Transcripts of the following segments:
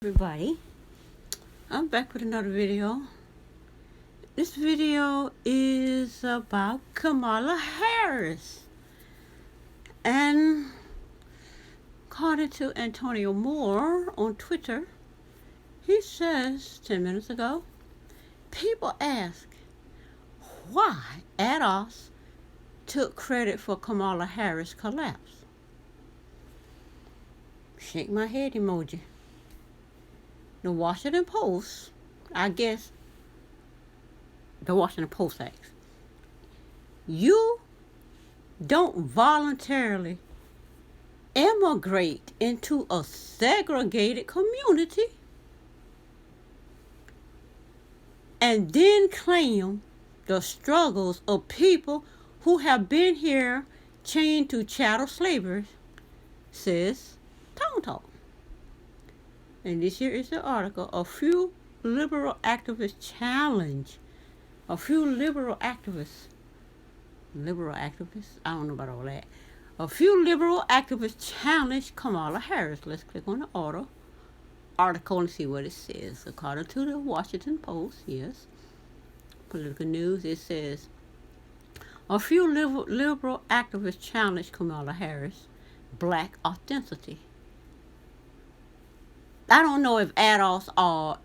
Everybody, I'm back with another video. This video is about Kamala Harris. And according to Antonio Moore on Twitter, he says 10 minutes ago, people ask why ADOS took credit for Kamala Harris' collapse. Shake my head emoji. The Washington Post, I guess the Washington Post asks, you don't voluntarily immigrate into a segregated community and then claim the struggles of people who have been here chained to chattel slavery, says Tone Talk. And this here is the article. A few liberal activists challenge. I don't know about all that. A few liberal activists challenge Kamala Harris. Let's click on the article and see what it says. According to the Washington Post, yes, political news, it says, a few liberal activists challenge Kamala Harris' black authenticity. I don't know if ADOS are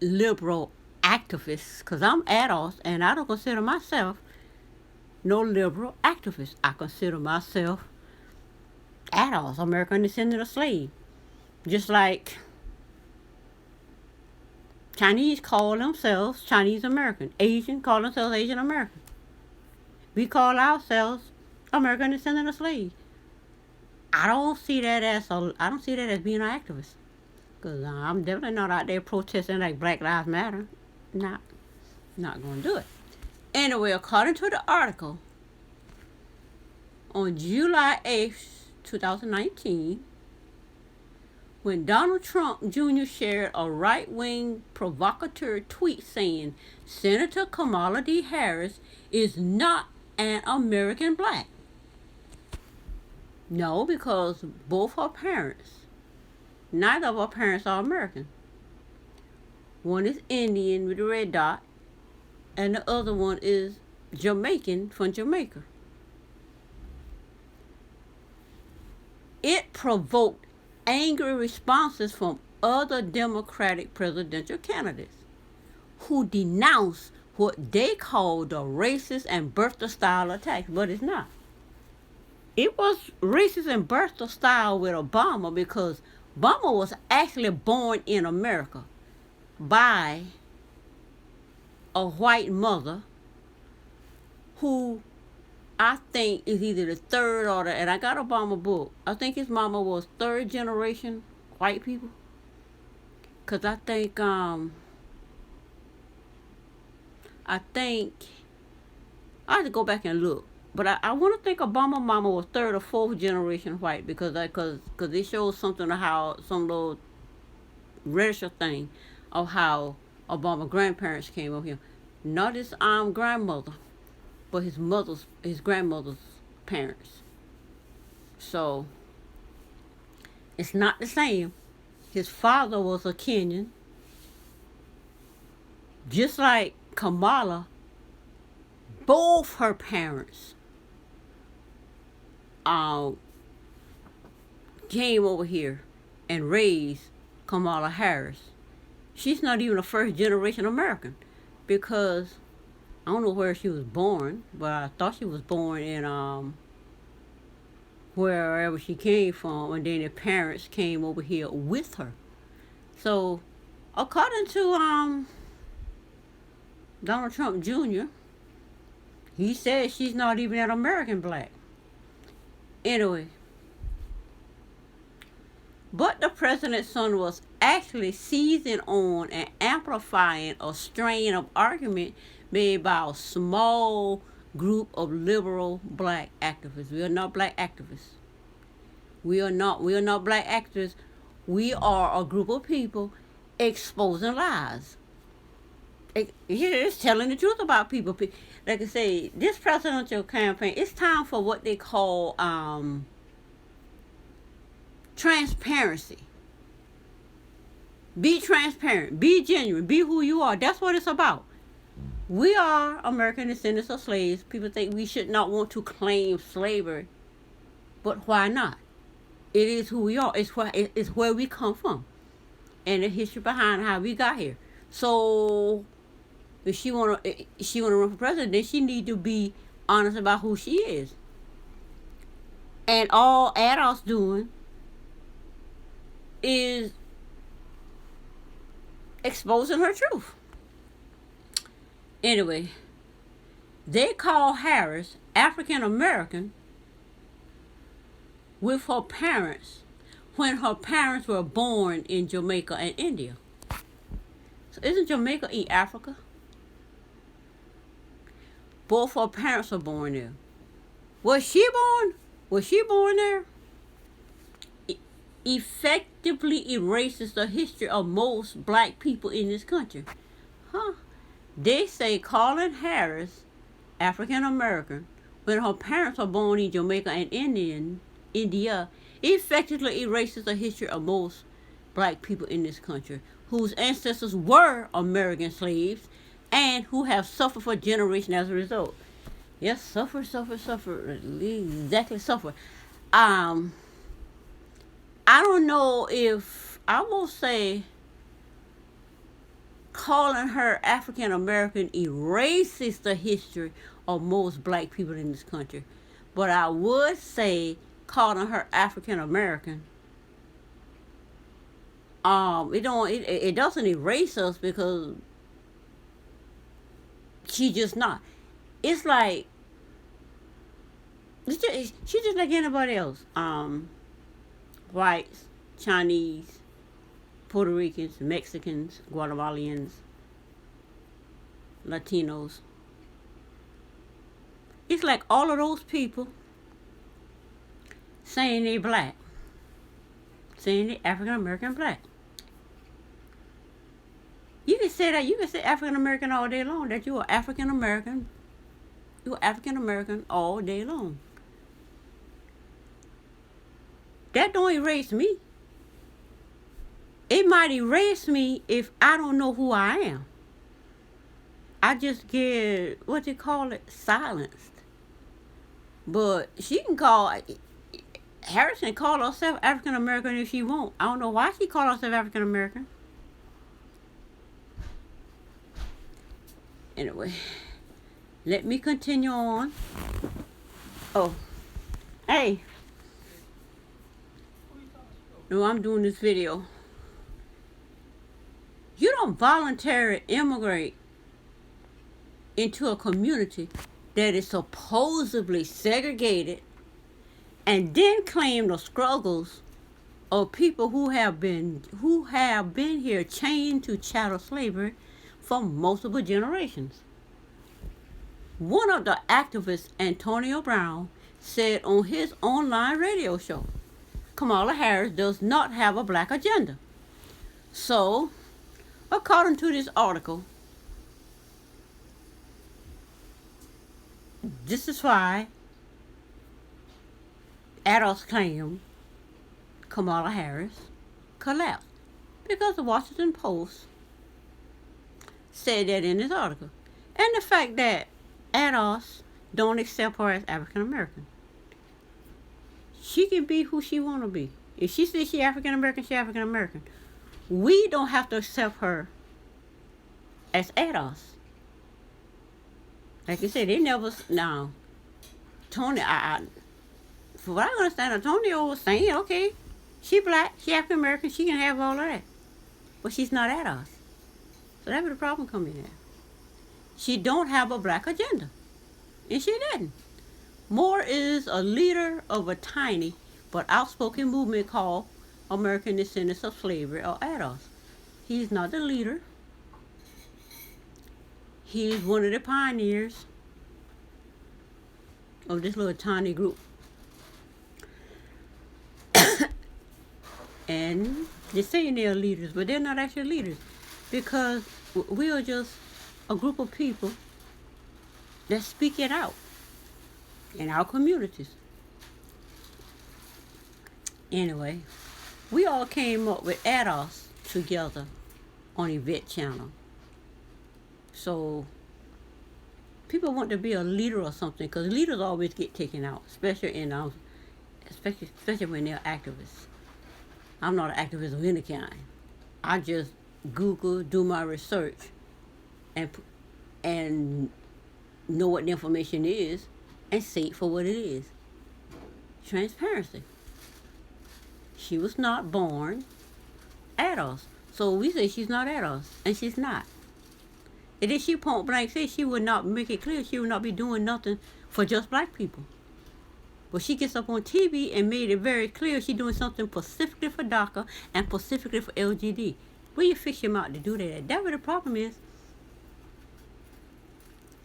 liberal activists, because I'm ADOS and I don't consider myself no liberal activist. I consider myself ADOS, American descendant of slave. Just like Chinese call themselves Chinese American, Asian call themselves Asian American. We call ourselves American descendant of slave. I don't see that as being an activist. Because I'm definitely not out there protesting like Black Lives Matter. Not going to do it. Anyway, according to the article, on July 8th, 2019, when Donald Trump Jr. shared a right-wing provocateur tweet saying Senator Kamala D. Harris is not an American black. No, because both her parents, neither of our parents are American. One is Indian with a red dot, and the other one is Jamaican from Jamaica. It provoked angry responses from other Democratic presidential candidates who denounced what they called the racist and birther style attacks, but it's not. It was racist and birther style with Obama because Obama was actually born in America by a white mother who I think is either the third or and I got Obama book. I think his mama was third generation white people. Cause I think I have to go back and look. But I want to think Obama mama was third or fourth generation white because it shows something of how some little racial thing of how Obama grandparents came over here. Not his grandmother, but his grandmother's parents. So it's not the same. His father was a Kenyan, just like Kamala. Both her parents came over here and raised Kamala Harris. She's not even a first generation American because I don't know where she was born, but I thought she was born in wherever she came from, and then her parents came over here with her. So according to Donald Trump Jr., he says she's not even an American black. Anyway, but the president's son was actually seizing on and amplifying a strain of argument made by a small group of liberal black activists. We are not black activists. We are not black activists. We are a group of people exposing lies. It's telling the truth about people. Like I say, this presidential campaign, it's time for what they call transparency. Be transparent. Be genuine. Be who you are. That's what it's about. We are American descendants of slaves. People think we should not want to claim slavery, but why not? It is who we are. It's where we come from, and the history behind how we got here. So, if she wanna run for president, then she need to be honest about who she is. And all ADOS doing is exposing her truth. Anyway, they call Harris African American with her parents when her parents were born in Jamaica and India. So isn't Jamaica in Africa? Both her parents were born there. Was she born? Was she born there? Effectively erases the history of most black people in this country. Huh? They say calling Harris African American when her parents were born in Jamaica and India effectively erases the history of most black people in this country whose ancestors were American slaves and who have suffered for generations as a result. Yes, suffer. Exactly, suffer. I don't know if I will say calling her African American erases the history of most black people in this country, but I would say calling her African American, it doesn't erase us because she's just not. It's like she's just like anybody else. Whites, Chinese, Puerto Ricans, Mexicans, Guatemalans, Latinos. It's like all of those people saying they black, saying they African American black. You can say that. You can say African American all day long. That you are African American. You are African American all day long. That don't erase me. It might erase me if I don't know who I am. I just get, what they call it, silenced. But she can call, Harris can call herself African American if she wants. I don't know why she called herself African American. Anyway, let me continue on. Oh, hey. No, I'm doing this video. You don't voluntarily immigrate into a community that is supposedly segregated and then claim the struggles of people who have been here chained to chattel slavery for multiple generations. One of the activists, Antonio Brown, said on his online radio show, Kamala Harris does not have a black agenda. So, according to this article, this is why ADOS claim Kamala Harris collapsed. Because the Washington Post said that in this article. And the fact that ADOS don't accept her as African American. She can be who she want to be. If she says she African American, she African American. We don't have to accept her as ADOS. Like I said, they never. Now, Tony, for what I understand, Antonio was saying, okay, she black, she African American, she can have all of that, but she's not ADOS. So that's where the problem comes in. There, she don't have a black agenda, and she didn't. Moore is a leader of a tiny but outspoken movement called American Descendants of Slavery, or ADOS. He's not the leader. He's one of the pioneers of this little tiny group. And they're saying they're leaders, but they're not actually leaders, because we are just a group of people that speak it out in our communities. Anyway, we all came up with ADOS together on Yvette Channel. So people want to be a leader or something, because leaders always get taken out, especially when they're activists. I'm not an activist of any kind. I just Google, do my research, and and know what the information is, and say it for what it is. Transparency. She was not born ADOS. So we say she's not ADOS, and she's not. And then she point blank said she would not make it clear she would not be doing nothing for just black people. But she gets up on TV and made it very clear she's doing something specifically for DACA and specifically for LGD. Where you fix your mouth to do that? That's what the problem is.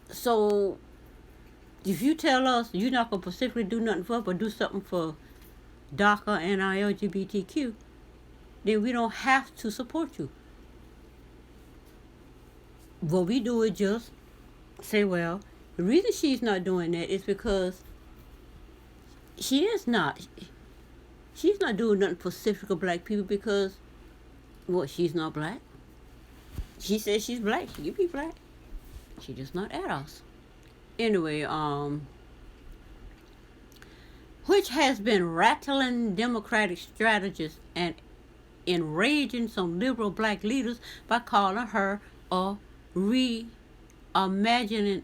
So if you tell us you're not going to specifically do nothing for us, but do something for DACA and our LGBTQ, then we don't have to support you. What we do is just say, well, the reason she's not doing that is because she's not doing nothing specific for black people, because, well, she's not black. She says she's black. She can be black. She's just not ADOS. Anyway, which has been rattling Democratic strategists and enraging some liberal black leaders by calling her a reimagining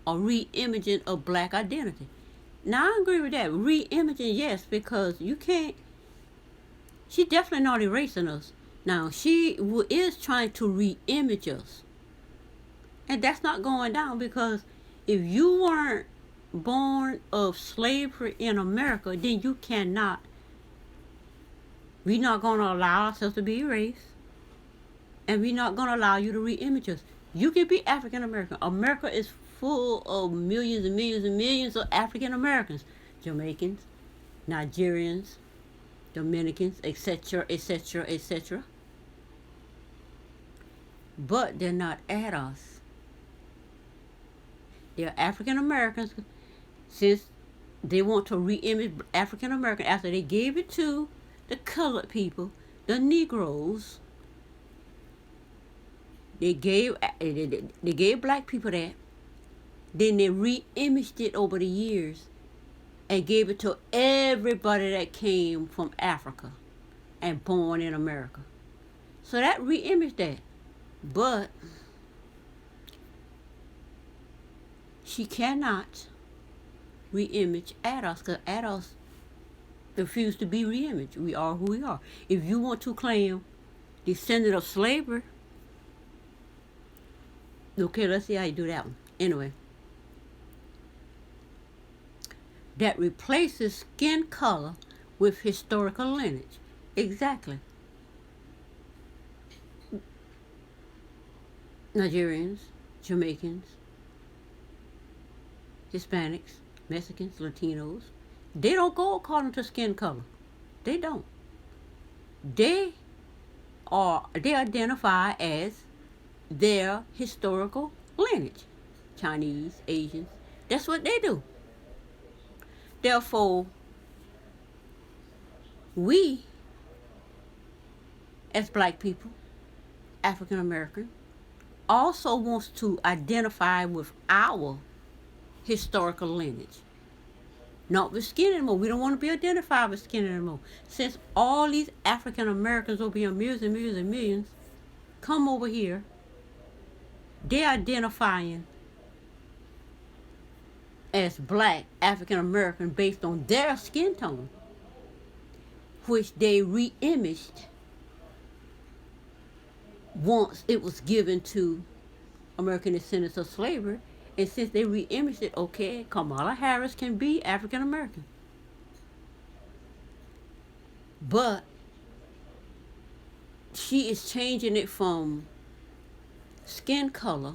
or re-imaging of black identity. Now, I agree with that. Re-imaging, yes, because you can't. She's definitely not erasing us. Now, she is trying to re-image us. And that's not going down, because if you weren't born of slavery in America, then you cannot. We're not going to allow ourselves to be erased. And we're not going to allow you to re-image us. You can be African American. America is full of millions and millions and millions of African Americans. Jamaicans, Nigerians, Dominicans, etc., etc., etc. But they're not ADOS. They're African Americans, since they want to re-image African American after they gave it to the colored people, the Negroes. They gave black people that. Then they re-imaged it over the years and gave it to everybody that came from Africa and born in America. So that re-imaged that. But she cannot re-image ADOS, because ADOS refuse to be re-imaged. We are who we are. If you want to claim descendant of slavery, okay, let's see how you do that one. Anyway, that replaces skin color with historical lineage. Exactly. Nigerians, Jamaicans, Hispanics, Mexicans, Latinos, they don't go according to skin color. They don't. They identify as their historical lineage. Chinese, Asians, that's what they do. Therefore, we, as black people, African American, also wants to identify with our historical lineage. Not with skin anymore. We don't want to be identified with skin anymore. Since all these African Americans will be millions and millions and millions come over here, they're identifying as black African American based on their skin tone, which they re-imaged once it was given to American descendants of slavery. And since they re-imaged it, okay, Kamala Harris can be African American. But she is changing it from skin color.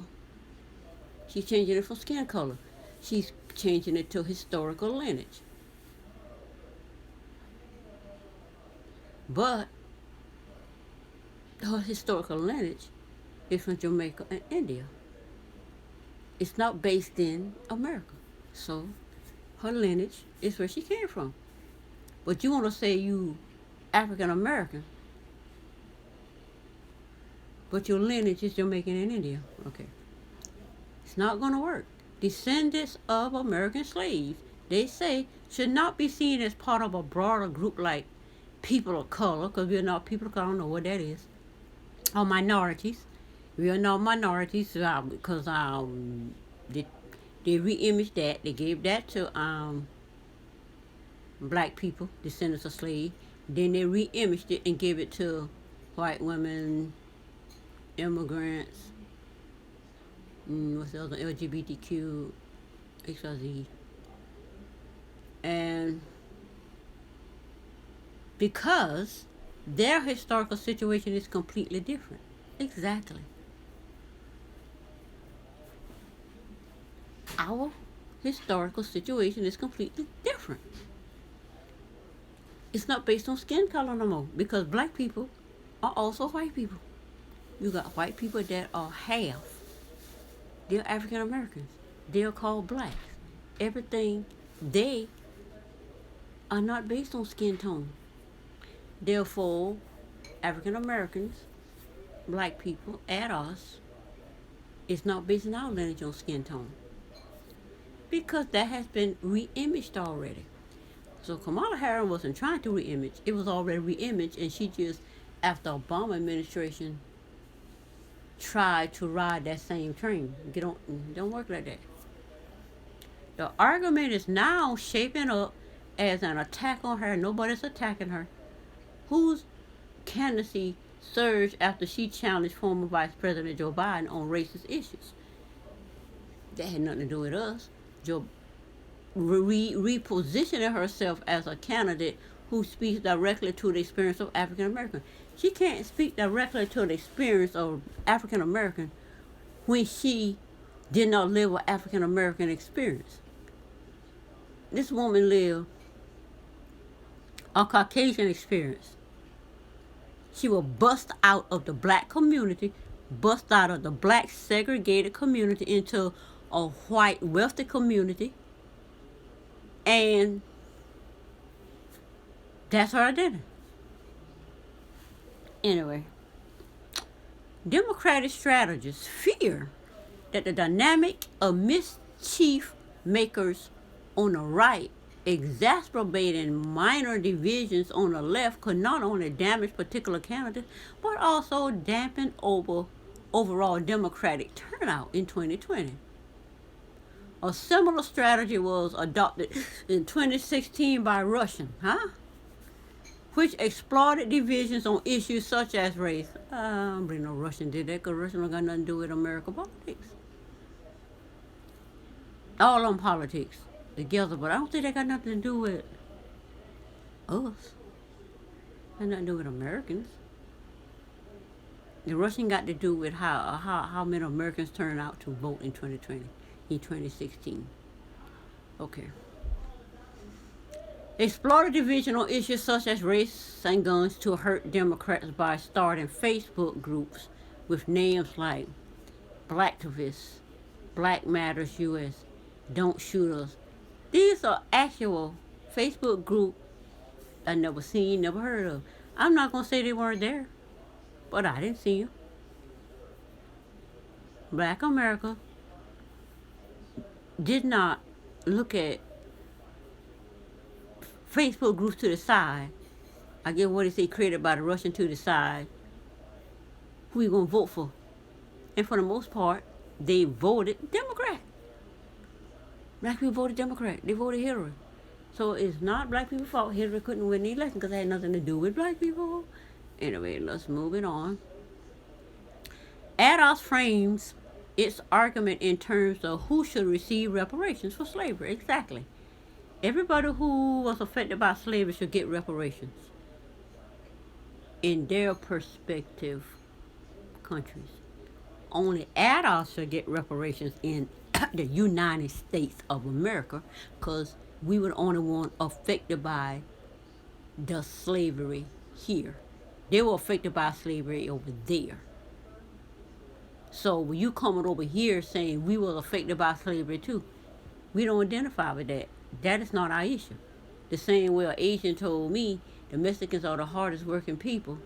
She's changing it from skin color. She's changing it to historical lineage. But her historical lineage is from Jamaica and India. It's not based in America. So her lineage is where she came from. But you want to say you African American, but your lineage is Jamaican and India. Okay. It's not going to work. Descendants of American slaves, they say, should not be seen as part of a broader group like people of color, because we're not people of color, I don't know what that is, or minorities. We are not minorities because they re-imaged that. They gave that to black people, descendants of slaves. Then they re-imaged it and gave it to white women, immigrants, what's the other, LGBTQ, XYZ. And because their historical situation is completely different. Exactly. Our historical situation is completely different. It's not based on skin color no more, because black people are also white people. You got white people that are half. They're African Americans. They're called blacks. Everything, they are not based on skin tone. Therefore, African Americans, black people, ADOS, is not basing our lineage on skin tone, because that has been re-imaged already. So Kamala Harris wasn't trying to re-image. It was already re-imaged, and she just, after Obama administration, tried to ride that same train. Get on, don't work like that. The argument is now shaping up as an attack on her. Nobody's attacking her. Whose candidacy surged after she challenged former Vice President Joe Biden on racist issues? That had nothing to do with us. Joe repositioning herself as a candidate who speaks directly to the experience of African American. She can't speak directly to the experience of African American when she did not live an African American experience. This woman lived a Caucasian experience. She was bust out of the black community, bust out of the black segregated community into a white wealthy community, and that's her identity. Anyway, Democratic strategists fear that the dynamic of mischief makers on the right exacerbating minor divisions on the left could not only damage particular candidates, but also dampen overall Democratic turnout in 2020. A similar strategy was adopted in 2016 by Russian, which exploited divisions on issues such as race. I don't believe no Russian did that, because Russian don't got nothing to do with American politics. All on politics together, but I don't think they got nothing to do with us. Got nothing to do with Americans. The Russian got to do with how many Americans turned out to vote in 2020, in 2016. Okay. Exploited division on issues such as race and guns to hurt Democrats by starting Facebook groups with names like Blacktivists, Black Matters US, Don't Shoot Us. These are actual Facebook groups I never seen, never heard of. I'm not going to say they weren't there, but I didn't see them. Black America did not look at Facebook groups to the side. I get what they say, created by the Russian, to the side. Who you going to vote for? And for the most part, they voted Democrat. Black people voted Democrat. They voted Hillary. So it's not black people's fault Hillary couldn't win the election, because it had nothing to do with black people. Anyway, let's move it on. ADOS frames its argument in terms of who should receive reparations for slavery. Exactly. Everybody who was affected by slavery should get reparations in their perspective countries. Only ADOS should get reparations in the United States of America, because we were the only one affected by the slavery here. They were affected by slavery over there. So when you coming over here saying we were affected by slavery too, we don't identify with that. That is not our issue. The same way an Asian told me the Mexicans are the hardest working people,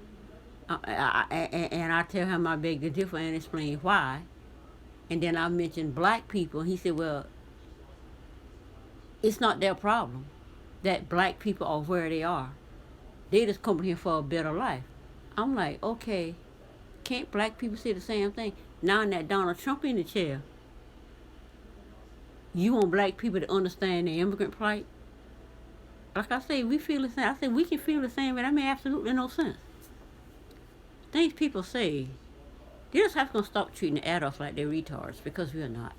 And I tell him I beg to differ and explain why. And then I mentioned black people. He said, well, it's not their problem that black people are where they are. They just come here for a better life. I'm like, okay, can't black people say the same thing? Now that Donald Trump in the chair, you want black people to understand the immigrant plight? Like I say, we feel the same. I said we can feel the same, but that makes absolutely no sense. Things people say, they just have to stop treating the adults like they're retards, because we are not.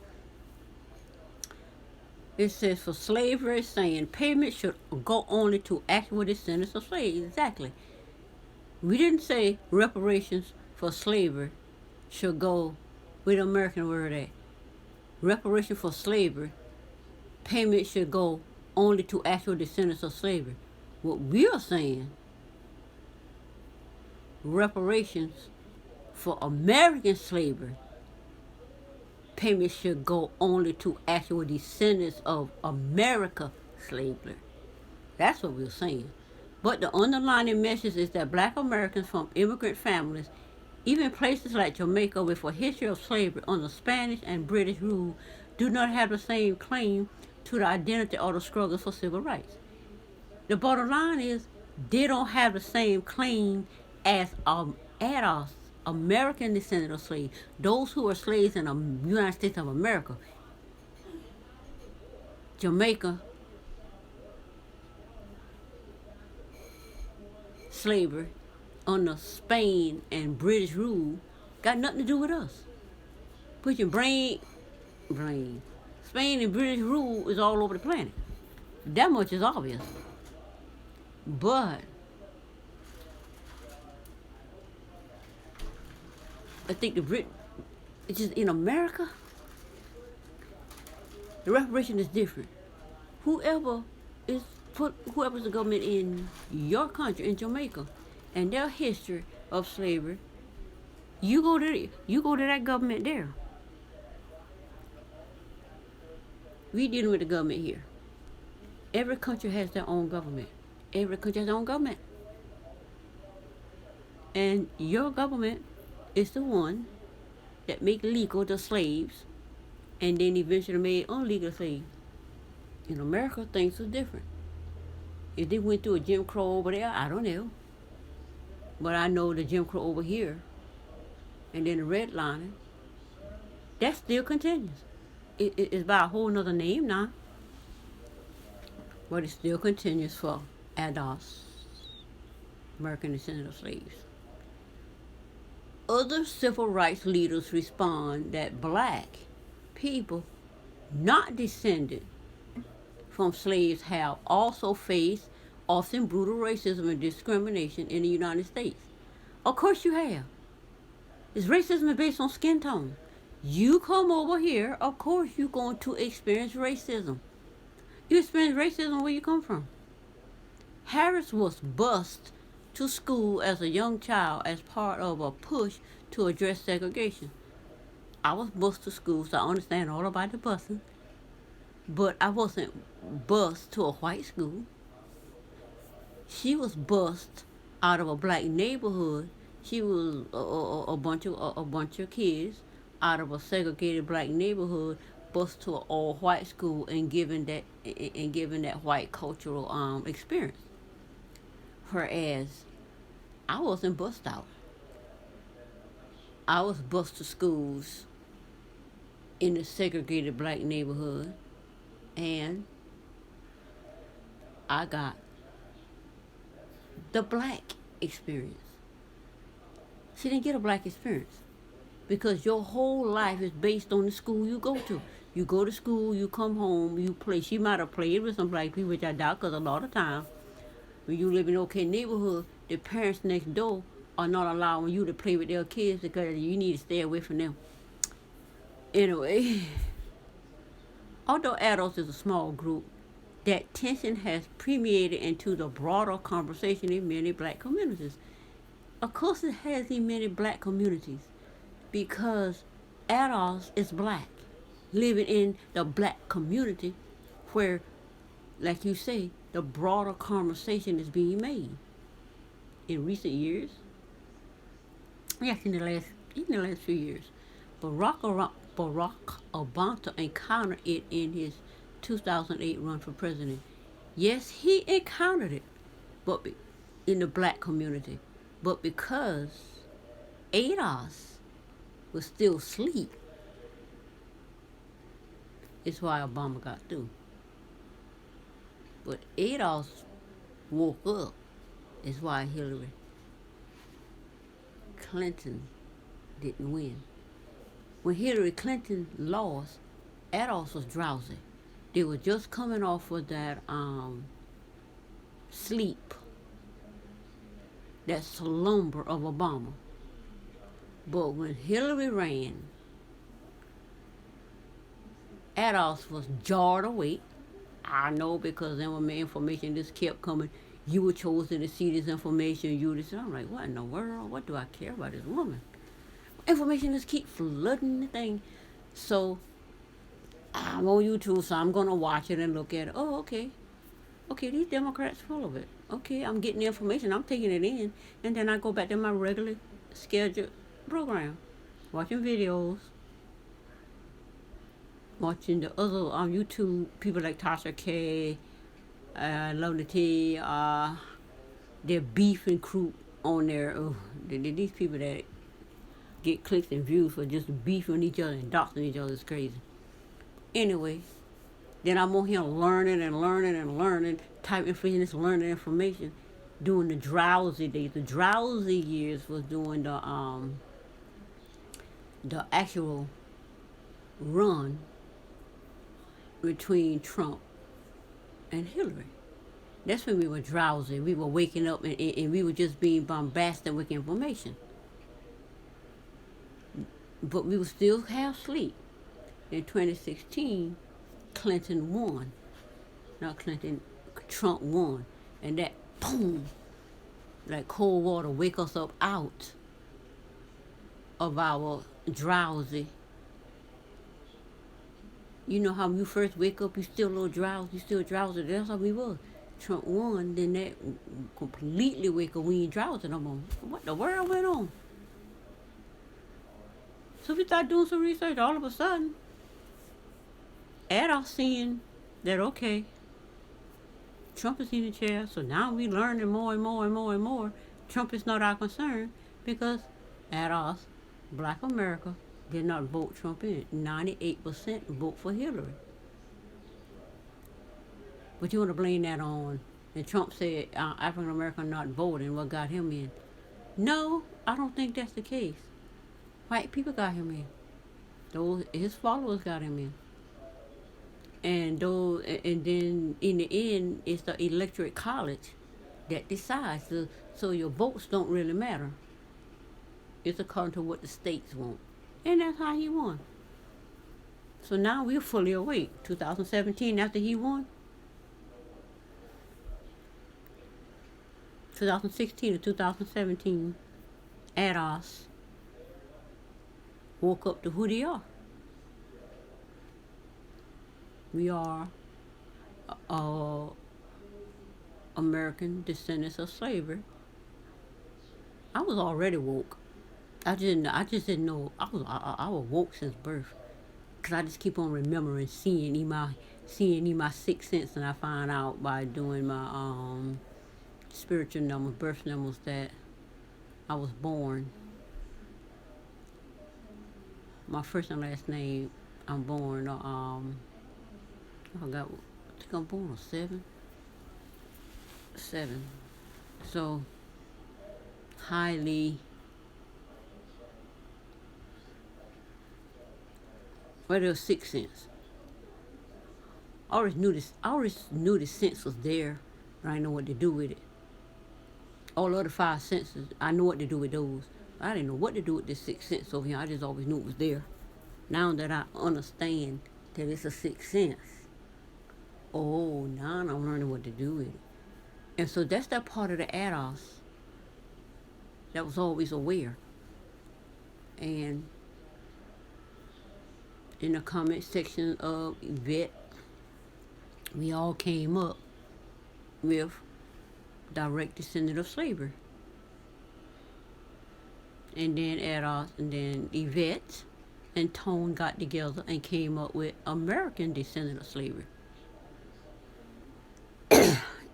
It says for slavery, saying payment should go only to actual descendants of slaves. Exactly. We didn't say reparations for slavery should go with the American word at. Reparation for slavery, payment should go only to actual descendants of slavery. What we are saying, reparations for American slavery, payment should go only to actual descendants of America slavery. That's what we're saying. But the underlying message is that black Americans from immigrant families, even places like Jamaica with a history of slavery under Spanish and British rule, do not have the same claim to the identity or the struggle for civil rights. The bottom line is they don't have the same claim as ADOS, American descendant of slaves, those who were slaves in the United States of America, Jamaica, slavery under Spain and British rule got nothing to do with us. Put your brain. Spain and British rule is all over the planet. That much is obvious. But I think it's just in America, the reparation is different. Whoever's the government in your country, in Jamaica, and their history of slavery, you go to that government there. We dealing with the government here. Every country has their own government. Every country has their own government. And your government is the one that make legal the slaves and then eventually made illegal slaves. In America, things are different. If they went through a Jim Crow over there, I don't know. But I know the Jim Crow over here and then the redlining, that still continues. It's by a whole nother name now. But it still continues for ADOS, American descendant of slaves. Other civil rights leaders respond that black people not descended from slaves have also faced often brutal racism and discrimination in the United States. Of course you have. It's racism based on skin tone. You come over here, of course you're going to experience racism. You experience racism where you come from. Harris was bused to school as a young child as part of a push to address segregation. I was bused to school, so I understand all about the busing. But I wasn't bused to a white school. She was bused out of a black neighborhood. She was a bunch of kids out of a segregated black neighborhood, bused to an all white school and given that white cultural experience. Whereas I wasn't bused out. I was bused to schools in a segregated black neighborhood, and I got the black experience. She didn't get a black experience because your whole life is based on the school you go to. You go to school, you come home, you play. She might have played with some black people, which I doubt, because a lot of times when you live in an okay neighborhood, the parents next door are not allowing you to play with their kids because you need to stay away from them. Anyway, although ADOS is a small group, that tension has permeated into the broader conversation in many black communities. Of course it has in many black communities because ADOS is black, living in the black community where, like you say, the broader conversation is being made. In recent years, Yes, in the last few years. Barack Obama encountered it in his 2008 run for president. Yes, he encountered it, but in the black community, but because ADOS was still asleep, is why Obama got through. But ADOS woke up, is why Hillary Clinton didn't win. When Hillary Clinton lost, ADOS was drowsy. They were just coming off of that sleep, that slumber of Obama. But when Hillary ran, ADOS was jarred awake. I know because then when my information just kept coming, you were chosen to see this information, you this. I'm like, what in the world? What do I care about this woman? Information just keep flooding the thing. So I'm on YouTube, so I'm gonna watch it and look at it. Oh, okay. Okay, these Democrats full of it. Okay, I'm getting the information, I'm taking it in, and then I go back to my regular scheduled program, watching videos, watching the other YouTube people like Tasha K, Lovely T, their beef and crew on there. Oh, these people that get clicks and views for just beefing each other and doxing each other is crazy. Anyway, then I'm on here learning and learning and learning, type information, learning information, doing the drowsy days. The drowsy years was doing the actual run between Trump and Hillary. That's when we were drowsy. We were waking up and we were just being bombarded with information. But we would still have sleep. In 2016, Clinton won. Not Clinton, Trump won. And that boom, like cold water, wake us up out of our drowsy. You know how when you first wake up, you still a little drowsy, you still drowsy. That's how we was. Trump won, then that completely wake up. We ain't drowsy no more. What the world went on? So we started doing some research. All of a sudden, ADOS seeing that okay, Trump is in the chair, so now we learning more and more and more and more. Trump is not our concern because ADOS, Black America, did not vote Trump in. 98% vote for Hillary. But you want to blame that on, and Trump said African American not voting, what got him in? No, I don't think that's the case. White people got him in. Those his followers got him in. And then in the end, it's the electorate college that decides. So your votes don't really matter. It's according to what the states want, and that's how he won. So now we're fully awake. 2017, after he won, 2016 to 2017, ADOS woke up to who they are. We are American descendants of slavery. I was already woke. I just didn't know. I was woke since birth, cause I just keep on remembering seeing in my sixth sense, and I find out by doing my spiritual numbers, birth numbers, that I was born. My first and last name. I'm born. I think I'm born on 7. So highly. Well, there was 6 cents. I always knew this sense was there, but I didn't know what to do with it. All the other 5 senses, I knew what to do with those. I didn't know what to do with this 6 cents over here. I just always knew it was there. Now that I understand that it's a 6 sense, oh, now I'm learning what to do with it. And so that's that part of the ADOS that was always aware. And in the comment section of Yvette, we all came up with direct descendant of slavery. And then ADOS, and then Yvette and Tone got together and came up with American descendant of slavery.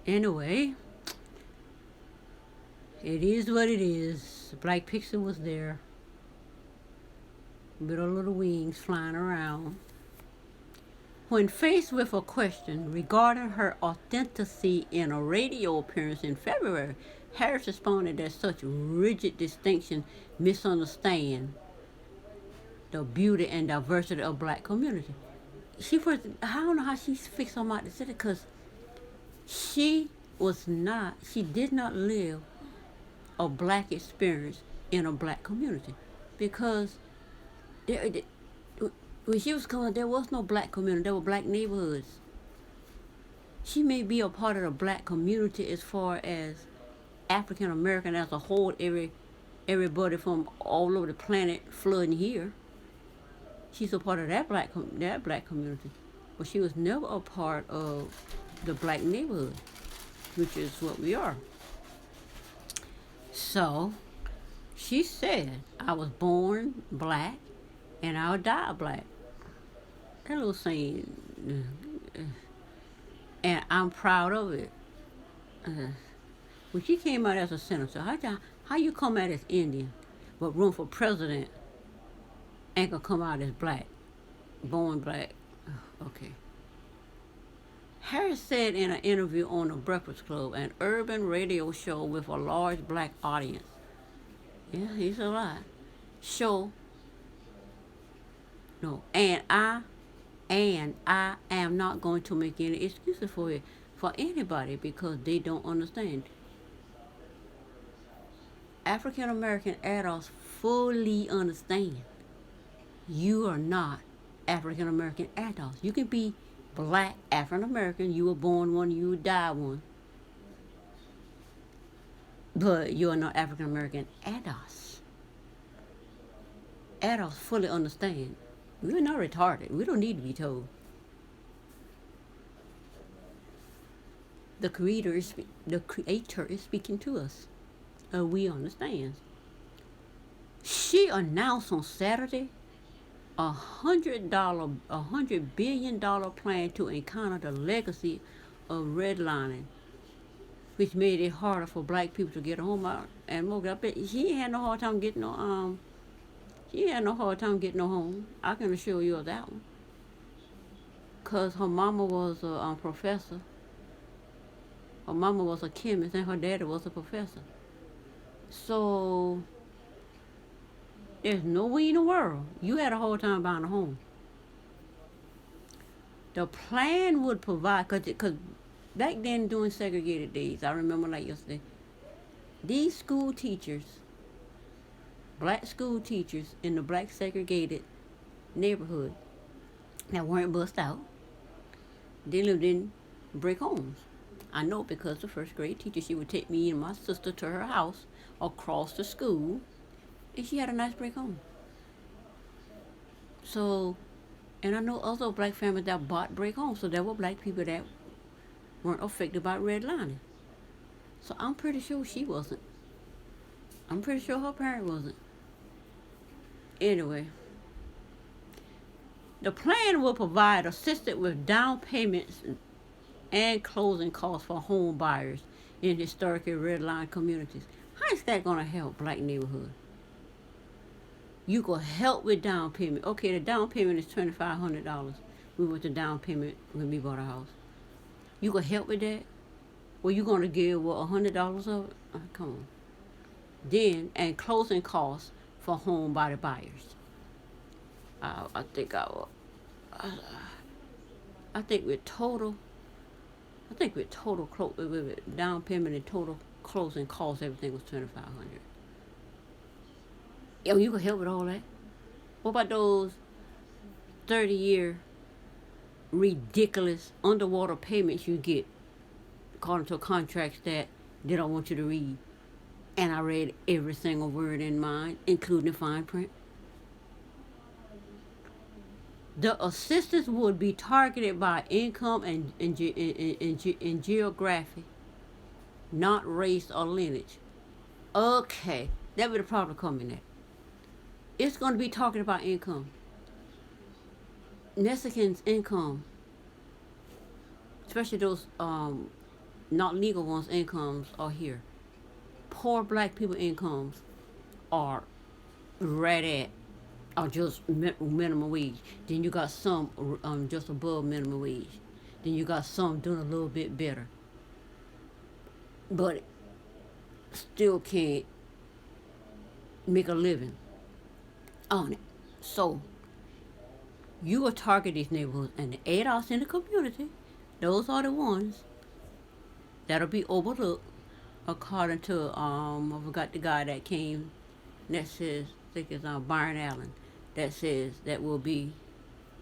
Anyway, it is what it is. Black Pixie was there with her little wings flying around. When faced with a question regarding her authenticity in a radio appearance in February, Harris responded that such rigid distinction misunderstand the beauty and diversity of black community. I don't know how she fixed on my decision, because she did not live a black experience in a black community, because when she was coming, there was no black community. There were black neighborhoods. She may be a part of the black community as far as African American as a whole, everybody from all over the planet flooding here. She's a part of that black community, but she was never a part of the black neighborhood, which is what we are. So she said, "I was born black, and I'll die black." That little saying, and I'm proud of it. When she came out as a senator, how you come out as Indian, but run for president ain't gonna come out as black, born black? Okay. Harris said in an interview on The Breakfast Club, an urban radio show with a large black audience. Yeah, he's alive. Show. No, and I am not going to make any excuses for anybody, because they don't understand. African American adults fully understand. You are not African American adults. You can be black African American. You were born one, you die one. But you are not African American adults. Adults fully understand. We're not retarded. We don't need to be told. The Creator is speaking to us. We understand. She announced on Saturday $100 billion plan to encounter the legacy of redlining, which made it harder for black people to get a home out. And more, I bet she ain't had no hard time getting no home. I can assure you of that one. Cause her mama was a professor. Her mama was a chemist, and her daddy was a professor. So there's no way in the world you had a hard time buying a home. The plan would provide, cause back then during segregated days, I remember like yesterday, these school teachers, black school teachers in the black segregated neighborhood that weren't bussed out, they lived in brick homes. I know, because the first grade teacher, she would take me and my sister to her house across the school, and she had a nice brick home. So, and I know other black families that bought brick homes, so there were black people that weren't affected by redlining. So I'm pretty sure she wasn't. I'm pretty sure her parent wasn't. Anyway, the plan will provide assistance with down payments and closing costs for home buyers in historically redlined communities. How is that going to help black neighborhoods? You could help with down payment. Okay, the down payment is $2,500. We went to down payment when we bought a house. You could help with that? Well, you going to give, $100 of it? Come on. Then, and closing costs for home by the buyers. I think with down payment and total closing costs, everything was $2,500. Yo, you can help with all that. What about those 30-year ridiculous underwater payments you get according to contracts that they don't want you to read? And I read every single word in mine, including the fine print. The assistance would be targeted by income and geography, not race or lineage. Okay, that would probably come in that. It's going to be talking about income. Mexicans' income, especially those not legal ones, incomes are here. Poor black people incomes are right at or just minimum wage. Then you got some just above minimum wage. Then you got some doing a little bit better, but still can't make a living on it. So you will target these neighborhoods, and the ADOS in the community, those are the ones that'll be overlooked, according to I forgot the guy that came that says, I think it's Byron Allen, that says that will be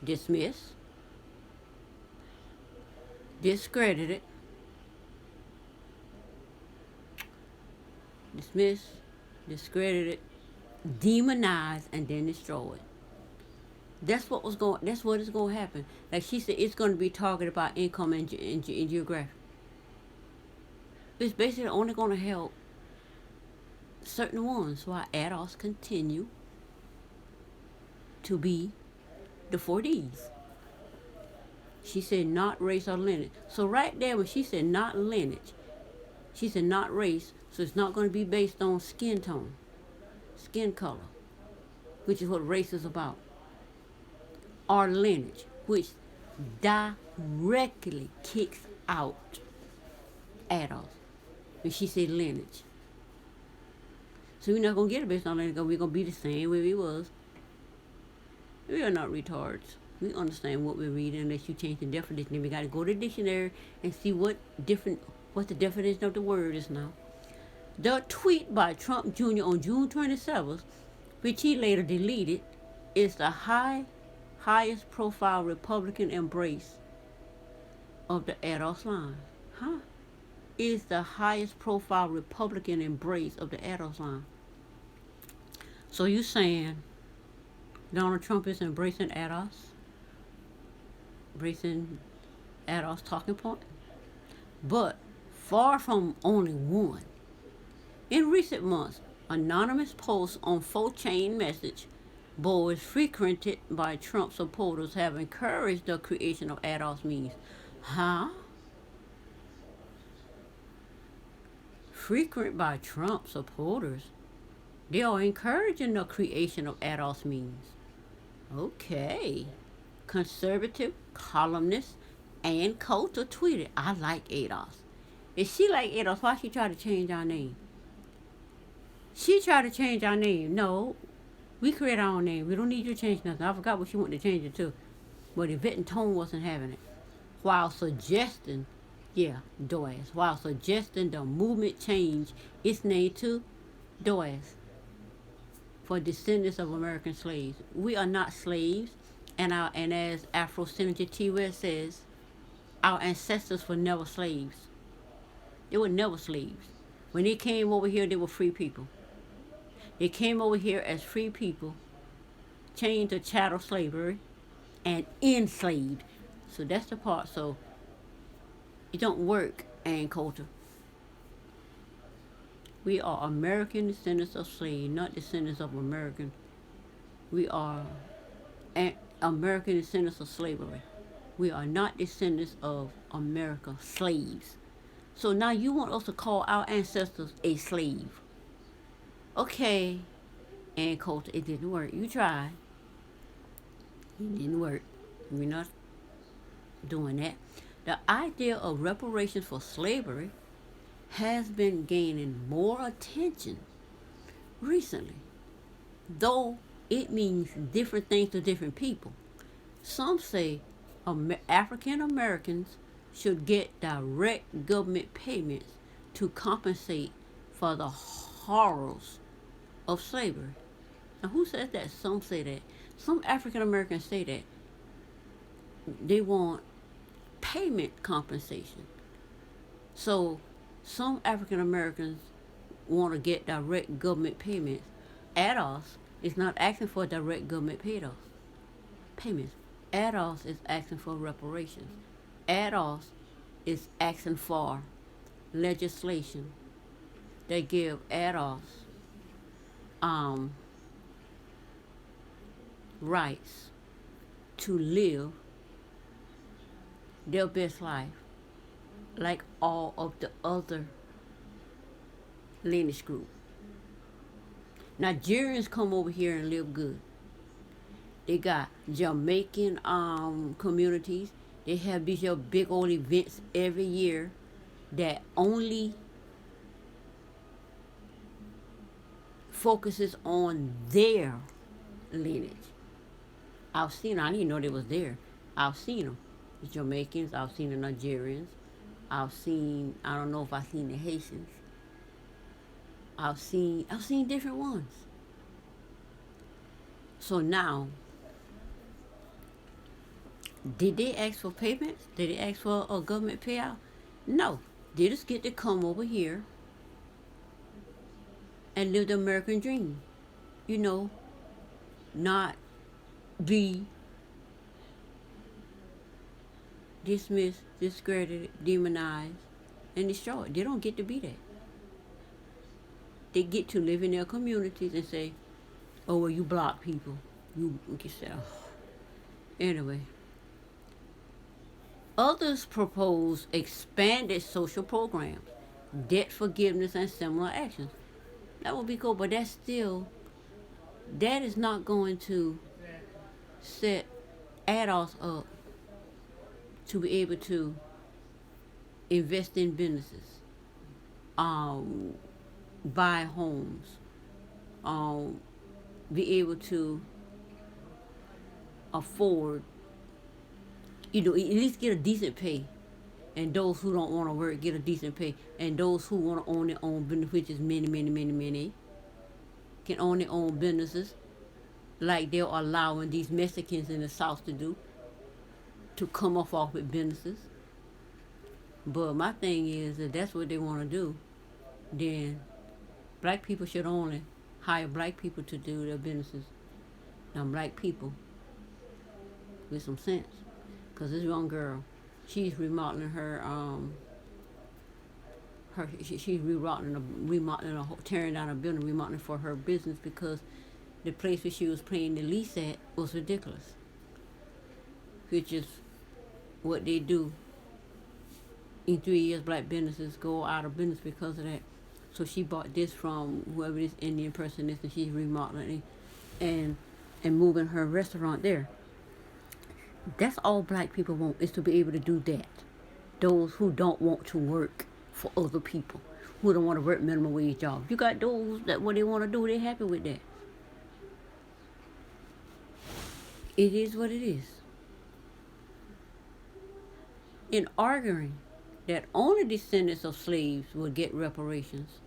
dismissed, discredited, dismissed, discredited, demonized, and then destroyed. That's what was going. That's what is going to happen. Like she said, it's going to be targeted by income and geography. It's basically only going to help certain ones, while ADOS continue to be the 4Ds. She said not race or lineage. So right there, when she said not lineage, she said not race. So it's not going to be based on skin tone, skin color, which is what race is about, or lineage, which directly kicks out ADOS when she said lineage. So we're not going to get it based on lineage. We're going to be the same way we was. We are not retards. We understand what we're reading unless you change the definition. Then we got to go to the dictionary and see what the definition of the word is now. The tweet by Trump Jr. on June 27th, which he later deleted, is the highest profile Republican embrace of the ADOS line. Is the highest profile Republican embrace of the ADOS line. So you saying Donald Trump is embracing ADOS? Embracing ADOS talking point? But far from only one. In recent months, anonymous posts on 4chan message boards frequented by Trump supporters have encouraged the creation of ADOS memes. Frequented by Trump supporters? They are encouraging the creation of ADOS memes. Okay. Conservative columnist Ann Coulter tweeted, I like ADOS. If she like ADOS, why she try to change our name? She tried to change our name. No, we create our own name. We don't need you to change nothing. I forgot what she wanted to change it to. But Yvette and Tone wasn't having it. While suggesting, while suggesting the movement change its name to DOS, for descendants of American slaves. We are not slaves, and as Afro Senator T. West says, our ancestors were never slaves. They were never slaves. When they came over here, they were free people. They came over here as free people, chained to chattel slavery, and enslaved. So that's the part. So it don't work, Ann Coulter. We are American descendants of slaves, not descendants of American. We are American descendants of slavery. We are not descendants of America slaves. So now you want us to call our ancestors a slave. Okay, Ann Coulter, it didn't work. You tried. It didn't work. We're not doing that. The idea of reparations for slavery has been gaining more attention recently, though it means different things to different people. Some say African Americans should get direct government payments to compensate for the horrors of slavery. Now, who says that? Some say that. Some African Americans say that they want payment compensation. So some African Americans want to get direct government payments. ADOS is not asking for direct government payments. ADOS is asking for reparations. ADOS is asking for legislation that give ADOS rights to live their best life like all of the other lineage groups. Nigerians come over here and live good. They got Jamaican communities. They have these big old events every year that only focuses on their lineage. I've seen. I didn't know they was there. I've seen them. The Jamaicans. I've seen the Nigerians. I've seen. I don't know if I've seen the Haitians. I've seen different ones. So now, did they ask for payments? Did they ask for a government payout? No. They just get to come over here and live the American dream. You know, not be dismissed, discredited, demonized, and destroyed. They don't get to be that. They get to live in their communities and say, oh, well, you black people. You can say, oh. Anyway. Others propose expanded social programs, debt forgiveness, and similar actions. That would be cool, but that is not going to set ADOS up to be able to invest in businesses, buy homes, be able to afford, at least get a decent pay. And those who don't want to work get a decent pay. And those who want to own their own business, which is many, can own their own businesses like they're allowing these Mexicans in the South to do, to come off with businesses. But my thing is that that's what they want to do, then black people should only hire black people to do their businesses. Now, black people with some sense. Because this young girl, she's remodeling she's tearing down a building, remodeling for her business because the place where she was paying the lease at was ridiculous. Which is what they do. In 3 years, black businesses go out of business because of that. So she bought this from whoever this Indian person is, and she's remodeling and moving her restaurant there. That's all black people want, is to be able to do that. Those who don't want to work for other people, who don't want to work minimum wage jobs. You got those that what they want to do, they're happy with that. It is what it is. In arguing that only descendants of slaves will get reparations,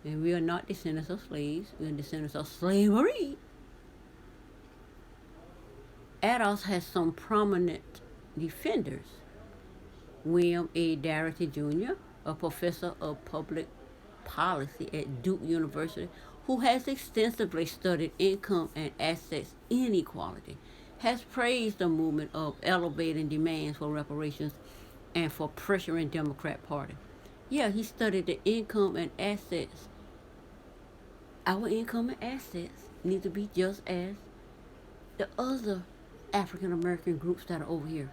and we are not descendants of slaves, we are descendants of slavery. ADOS has some prominent defenders. William A. Darity Jr., a professor of public policy at Duke University, who has extensively studied income and assets inequality, has praised the movement of elevating demands for reparations and for pressuring Democrat Party. Yeah, he studied the income and assets. Our income and assets need to be just as the other African American groups that are over here.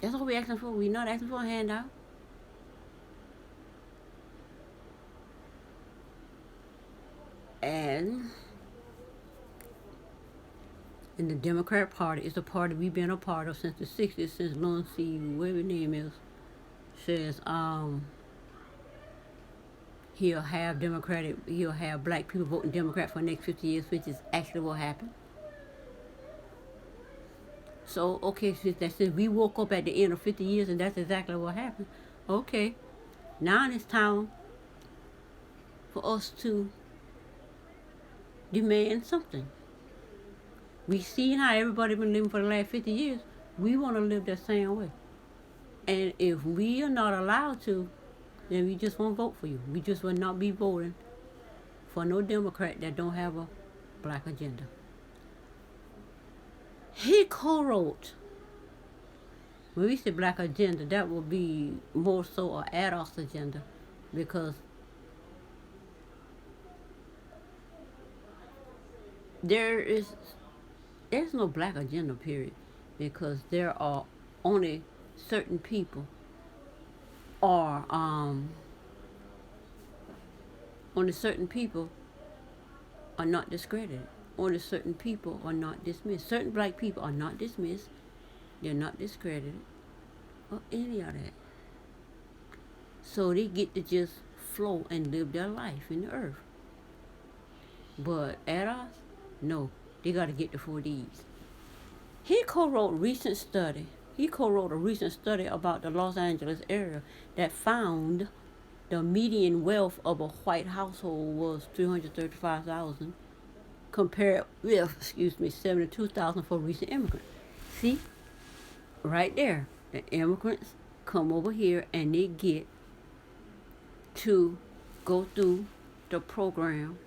That's all we're asking for. We're not asking for a handout. And the Democrat Party is a party we've been a part of since the 60s, since Lon C., whatever his name is, says he'll have black people voting Democrat for the next 50 years, which is actually what happened. So, okay, since we woke up at the end of 50 years and that's exactly what happened, okay, now it's time for us to demand something. We seen how everybody been living for the last 50 years. We want to live that same way. And if we are not allowed to, then we just won't vote for you. We just will not be voting for no Democrat that don't have a black agenda. He co-wrote, when we say black agenda, that will be more so an ADOS agenda, because there is there's no black agenda period, because there are only certain people are only certain people are not discredited. Only certain people are not dismissed. Certain black people are not dismissed. They're not discredited or any of that. So they get to just flow and live their life in the earth. But ADOS, no, they got to get the 4Ds. He co-wrote a recent study about the Los Angeles area that found the median wealth of a white household was $335,000 compared with, 72,000 for recent immigrants. See, right there, the immigrants come over here and they get to go through the program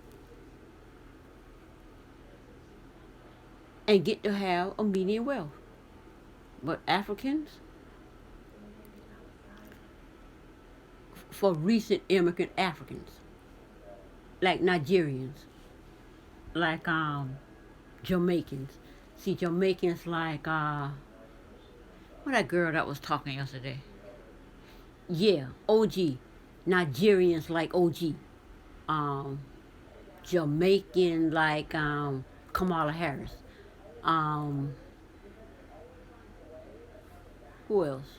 and get to have a median wealth. But Africans, for recent immigrant Africans, like Nigerians, like Jamaicans. See, Jamaicans like what that girl that was talking yesterday? Yeah, OG. Nigerians like OG. Jamaican like Kamala Harris. Who else?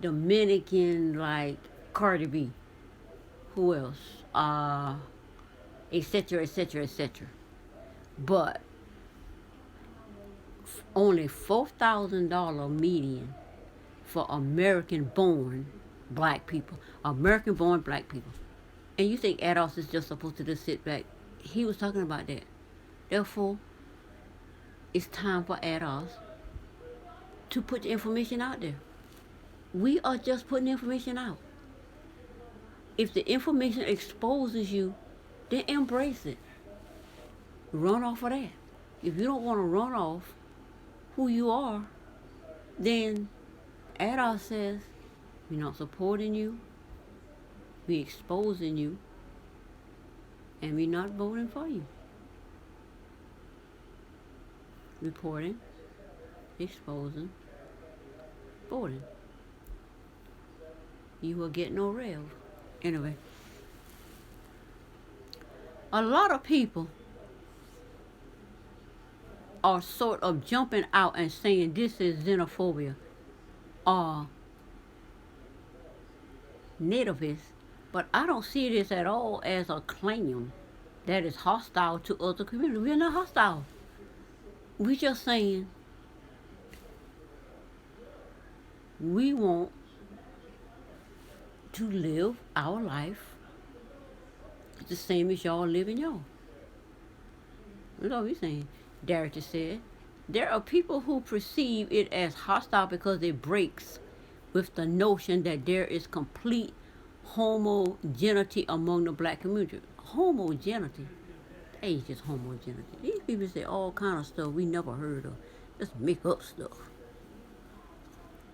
Dominican like Cardi B. Who else? Etc. etc. etc. But only $4,000 median for American-born black people. American-born black people. And you think ADOS is just supposed to just sit back? He was talking about that. Therefore, it's time for ADOS to put the information out there. We are just putting information out. If the information exposes you, then embrace it. Run off of that. If you don't want to run off who you are, then ADOS says we're not supporting you, we're exposing you, and we're not voting for you. Reporting, exposing, voting. You will get no rail. Anyway, a lot of people are sort of jumping out and saying this is xenophobia or nativist, but I don't see this at all as a claim that is hostile to other communities. We're not hostile. We're just saying we want to live our life the same as y'all living y'all. That's all we're saying. Derek just said, there are people who perceive it as hostile because it breaks with the notion that there is complete homogeneity among the black community. Homogeneity? That ain't just homogeneity. These people say all kind of stuff we never heard of. Just make up stuff.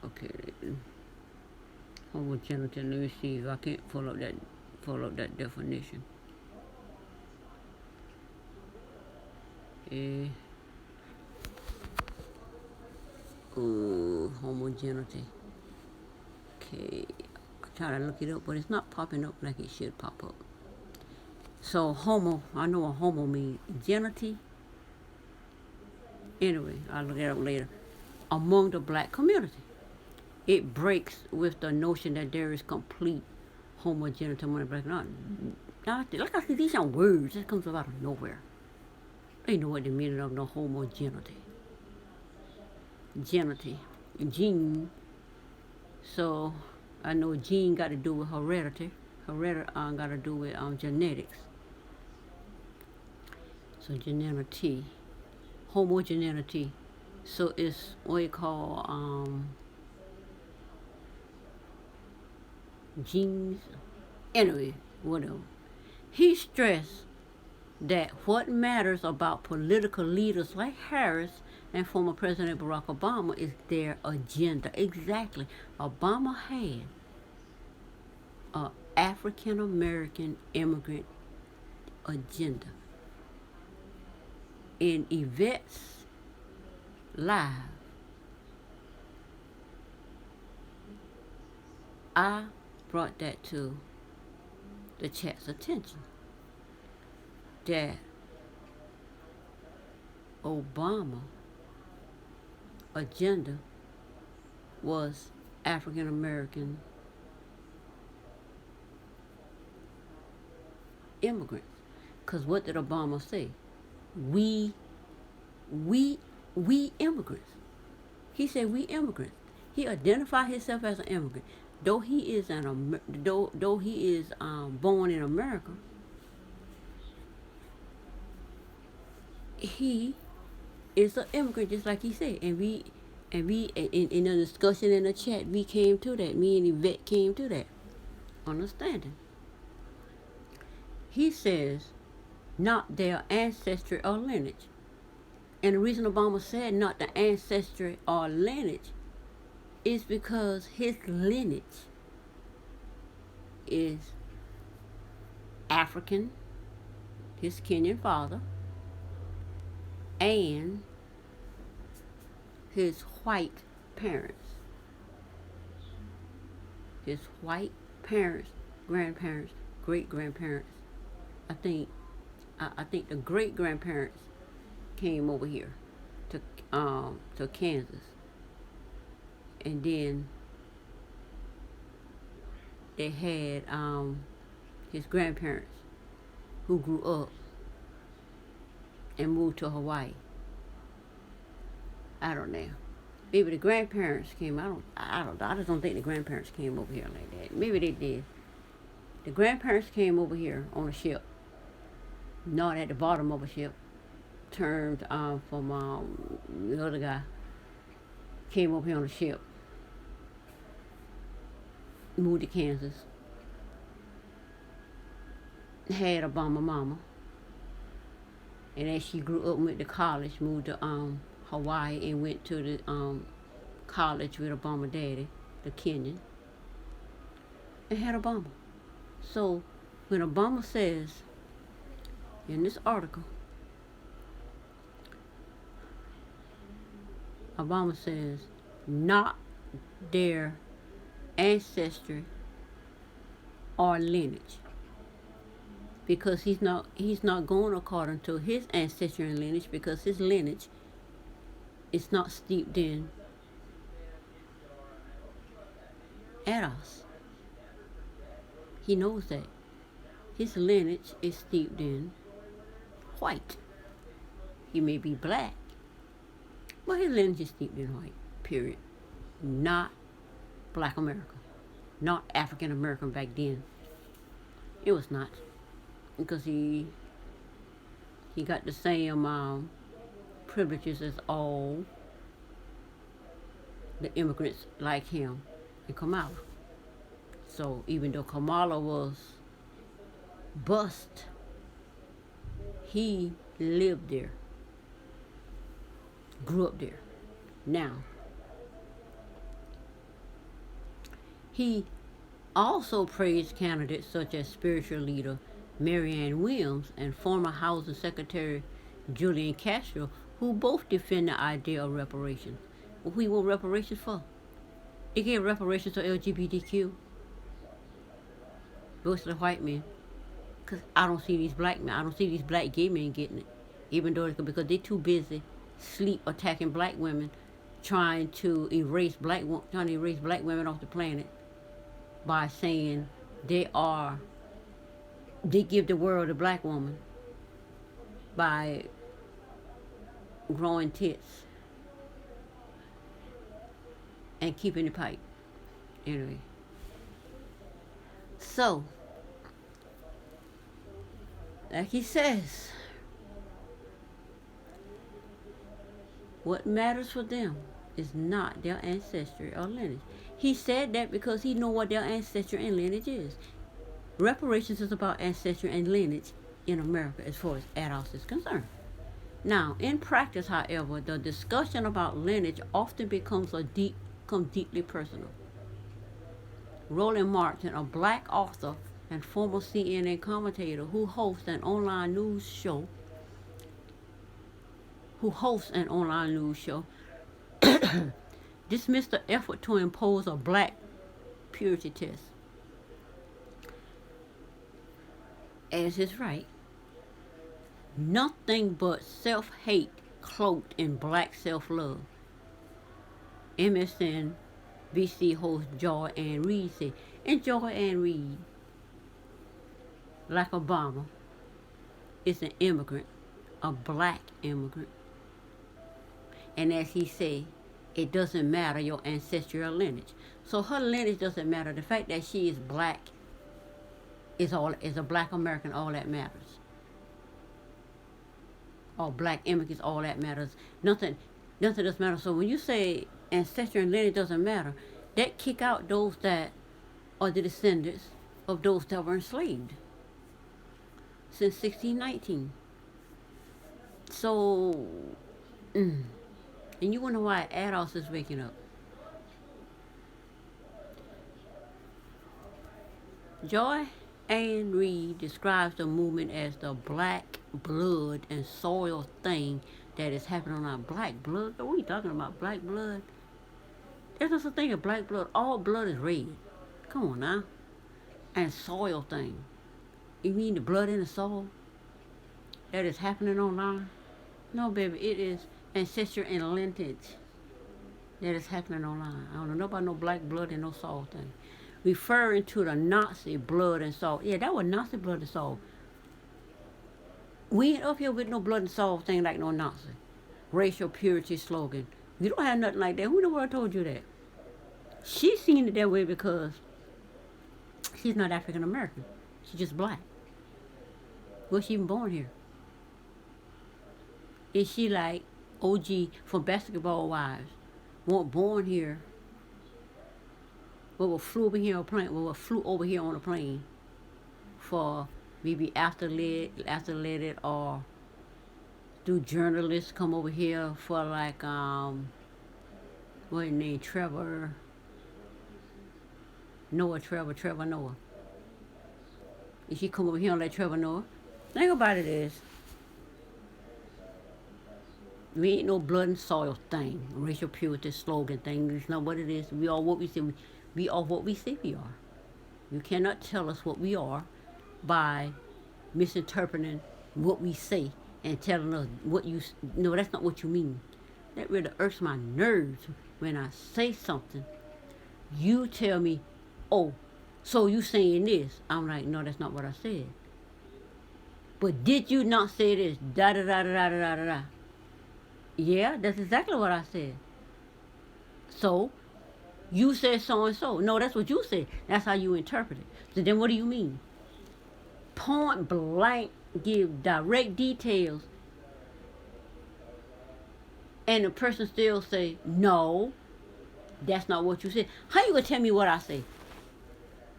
Okay. Homogeneity, let me see if I can't pull up that definition. Homogeneity. Okay, I try to look it up, but it's not popping up like it should pop up. So I know what homo means. Genity. Anyway, I'll look it up later. Among the black community, it breaks with the notion that there is complete homogeneity among the black community. Like I said, these are words that comes out of nowhere. They know what the meaning of no homogeneity. Genity. Gene. So I know gene got to do with heredity. Heredity got to do with genetics. So geneity. Homogeneity. So it's what you call genes. Anyway, whatever. He stressed that what matters about political leaders like Harris and former President Barack Obama is their agenda. Exactly. Obama had an African American immigrant agenda. in Yvette's live, I brought that to the chat's attention that Obama agenda was African American immigrants. Because what did Obama say? We immigrants. He said we immigrants. He identified himself as an immigrant. Though he is born in America, he is an immigrant, just like he said. And we in a discussion in the chat, we came to that. Me and Yvette came to that understanding. He says not their ancestry or lineage. And the reason Obama said not the ancestry or lineage is because his lineage is African, his Kenyan father, and his white parents. His white parents, grandparents, great grandparents. I think the great grandparents came over here to Kansas, and then they had his grandparents who grew up and moved to Hawaii. I don't know. Maybe the grandparents came. I don't know. I just don't think the grandparents came over here like that. Maybe they did. The grandparents came over here on a ship. Not at the bottom of a ship. Turned from the other guy. Came over here on a ship. Moved to Kansas. Had Obama mama. And as she grew up and went to college, moved to Hawaii and went to the college with Obama daddy, the Kenyan, and had Obama. So when Obama says in this article, Obama says not their ancestry or lineage, because he's not going according to his ancestry and lineage, because his lineage is not steeped in ADOS. He knows that. His lineage is steeped in white. He may be black, but his lineage is steeped in white, period. Not Black America. Not African American back then. It was not. Because he got the same privileges as all the immigrants like him and Kamala. So even though Kamala was bust, he lived there, grew up there. Now, he also praised candidates such as spiritual leader Marianne Williams and former Housing Secretary Julian Castro, who both defend the idea of reparations. What we want reparations for? They gave reparations to LGBTQ. Goes to the white men. Because I don't see these black men, I don't see these black gay men getting it. Even though because they're too busy sleep attacking black women, trying to erase black women off the planet by saying they give the world a black woman by growing tits and keeping the pipe. Anyway. So, like he says, what matters for them is not their ancestry or lineage. He said that because he know what their ancestry and lineage is. Reparations is about ancestry and lineage in America as far as ADOS is concerned. Now, in practice, however, the discussion about lineage often becomes deeply personal. Roland Martin, a black author and former CNN commentator who hosts an online news show, who hosts an online news show, dismissed the effort to impose a black purity test as his right. Nothing but self-hate cloaked in black self-love. MSNBC host Joy Ann Reid said, and Joy Ann Reid, like Obama, is an immigrant, a black immigrant. And as he said, it doesn't matter your ancestral lineage. So her lineage doesn't matter. The fact that she is black is a black American, all that matters. Or black immigrants, all that matters. Nothing does matter. So when you say ancestral and lineage doesn't matter, that kick out those that are the descendants of those that were enslaved since 1619. So, and you wonder why ADOS is waking up. Joy Ann Reid describes the movement as the black blood and soil thing that is happening on our black blood. What are we talking about? Black blood? There's no such thing as black blood. All blood is red. Come on now. And soil thing. You mean the blood in the soil that is happening online? No, baby, it is ancestral and lineage that is happening online. I don't know nobody no black blood and no soul thing. Referring to the Nazi blood and soul. Yeah, that was Nazi blood and soul. We ain't up here with no blood and soul thing like no Nazi. Racial purity slogan. You don't have nothing like that. Who in the world told you that? She's seen it that way because she's not African American. She's just black. Was she even born here? Is she like OG from Basketball Wives? Weren't born here. But flew over here on a plane. Flew over here on a plane for maybe after it or do journalists come over here for like what his name, Trevor Noah. If she come over here on like Trevor Noah, think about it is we ain't no blood and soil thing, racial purity slogan thing. It's not what it is. We are what we say. We are what we say we are. You cannot tell us what we are by misinterpreting what we say and telling us what you. No, that's not what you mean. That really irks my nerves when I say something. You tell me, oh, so you saying this? I'm like, no, that's not what I said. But did you not say this? Da da da da da da da da. Yeah, that's exactly what I said. So, you said so and so. No, that's what you said. That's how you interpret it. So then what do you mean? Point blank, give direct details, and the person still say, no, that's not what you said. How you gonna tell me what I say?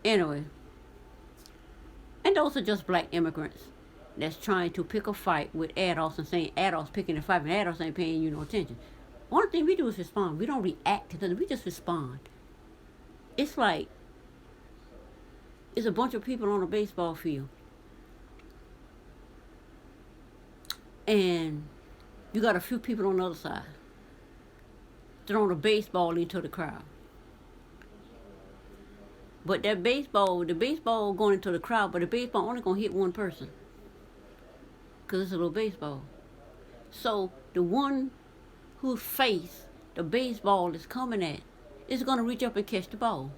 Anyway, and those are just black immigrants that's trying to pick a fight with ADOS and saying ADOS picking a fight, and ADOS ain't paying you no attention. One thing we do is respond. We don't react to them. We just respond. It's like it's a bunch of people on a baseball field, and you got a few people on the other side throwing a baseball into the crowd. But the baseball going into the crowd, but the baseball only gonna hit one person because it's a little baseball. So the one whose face the baseball is coming at is gonna reach up and catch the ball.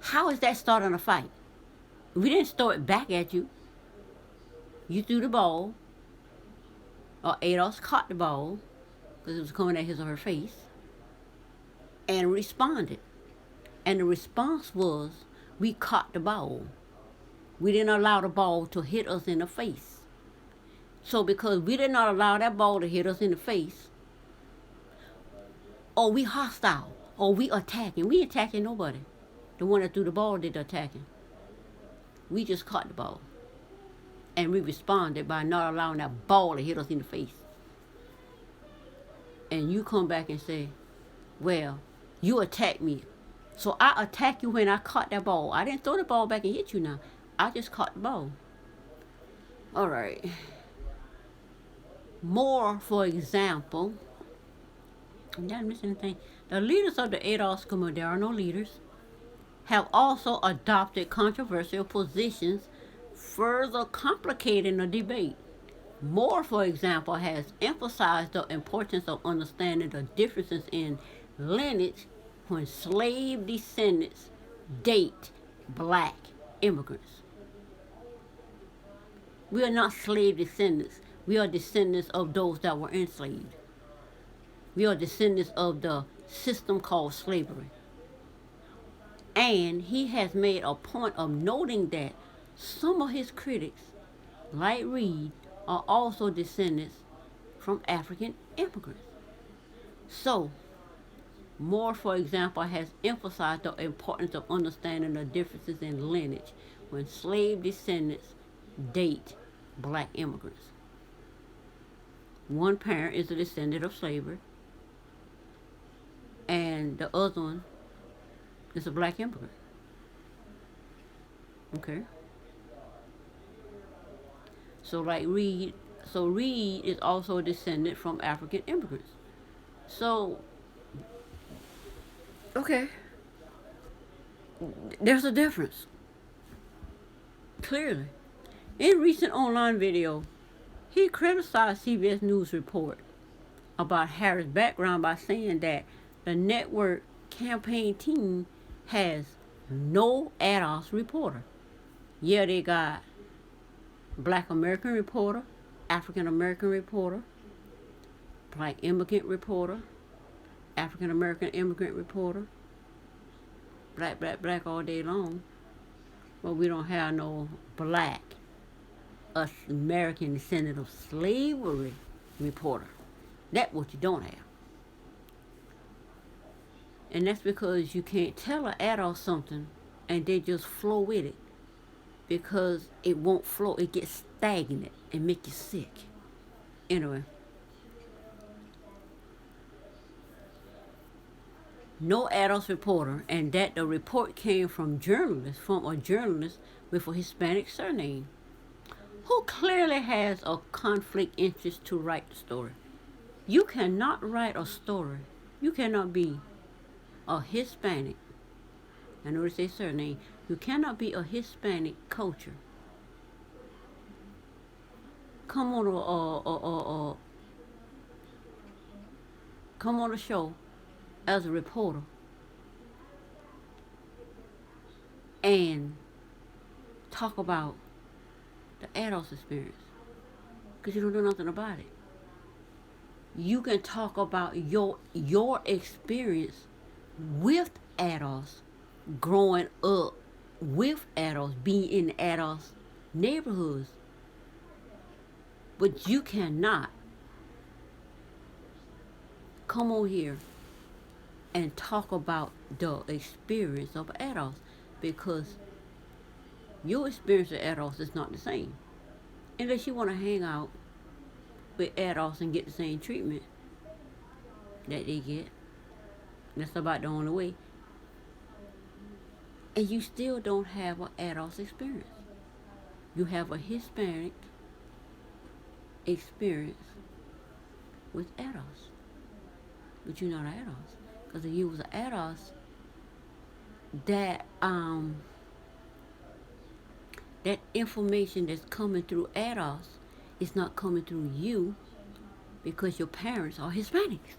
How is that starting a fight? We didn't throw it back at you. You threw the ball, or ADOS caught the ball because it was coming at his or her face, and responded. And the response was, we caught the ball. We didn't allow the ball to hit us in the face. So because we did not allow that ball to hit us in the face, or we hostile, or we attacking. We attacking nobody. The one that threw the ball did the attacking. We just caught the ball. And we responded by not allowing that ball to hit us in the face. And you come back and say, well, you attacked me. So I attacked you when I caught that ball. I didn't throw the ball back and hit you now. I just caught the ball. All right. More, for example, did I miss anything? The leaders of the ADOS community, there are no leaders, have also adopted controversial positions, further complicating the debate. Moore, for example, has emphasized the importance of understanding the differences in lineage when slave descendants date black immigrants. We are not slave descendants. We are descendants of those that were enslaved. We are descendants of the system called slavery. And he has made a point of noting that some of his critics, like Reed, are also descendants from African immigrants. So, Moore, for example, has emphasized the importance of understanding the differences in lineage when slave descendants date black immigrants. One parent is a descendant of slavery, and the other one is a black immigrant. Okay? So Reed is also a descendant from African immigrants. So, okay, there's a difference. Clearly. In a recent online video, he criticized CBS News report about Harris' background by saying that the network campaign team has no ADOS reporter. Yeah, they got Black American reporter, African American reporter, Black immigrant reporter, African American immigrant reporter, black all day long. But we don't have no black American descendant of slavery reporter. That's what you don't have. And that's because you can't tell an adult something and they just flow with it, because it won't flow. It gets stagnant and make you sick. Anyway, no ADOS reporter, and that the report came from a journalist with a Hispanic surname, who clearly has a conflict interest to write the story. You cannot write a story. You cannot be a Hispanic. I notice they surname. You cannot be a Hispanic culture. Come on a show as a reporter and talk about the ADOS experience, because you don't know nothing about it. You can talk about your experience with ADOS, growing up with ADOS, being in ADOS neighborhoods, but you cannot come on here and talk about the experience of ADOS, because your experience of ADOS is not the same. Unless you want to hang out with ADOS and get the same treatment that they get. That's about the only way. And you still don't have an ADOS experience. You have a Hispanic experience with ADOS. But you're not an ADOS. Because if you was an ADOS, that information that's coming through ADOS is not coming through you, because your parents are Hispanics.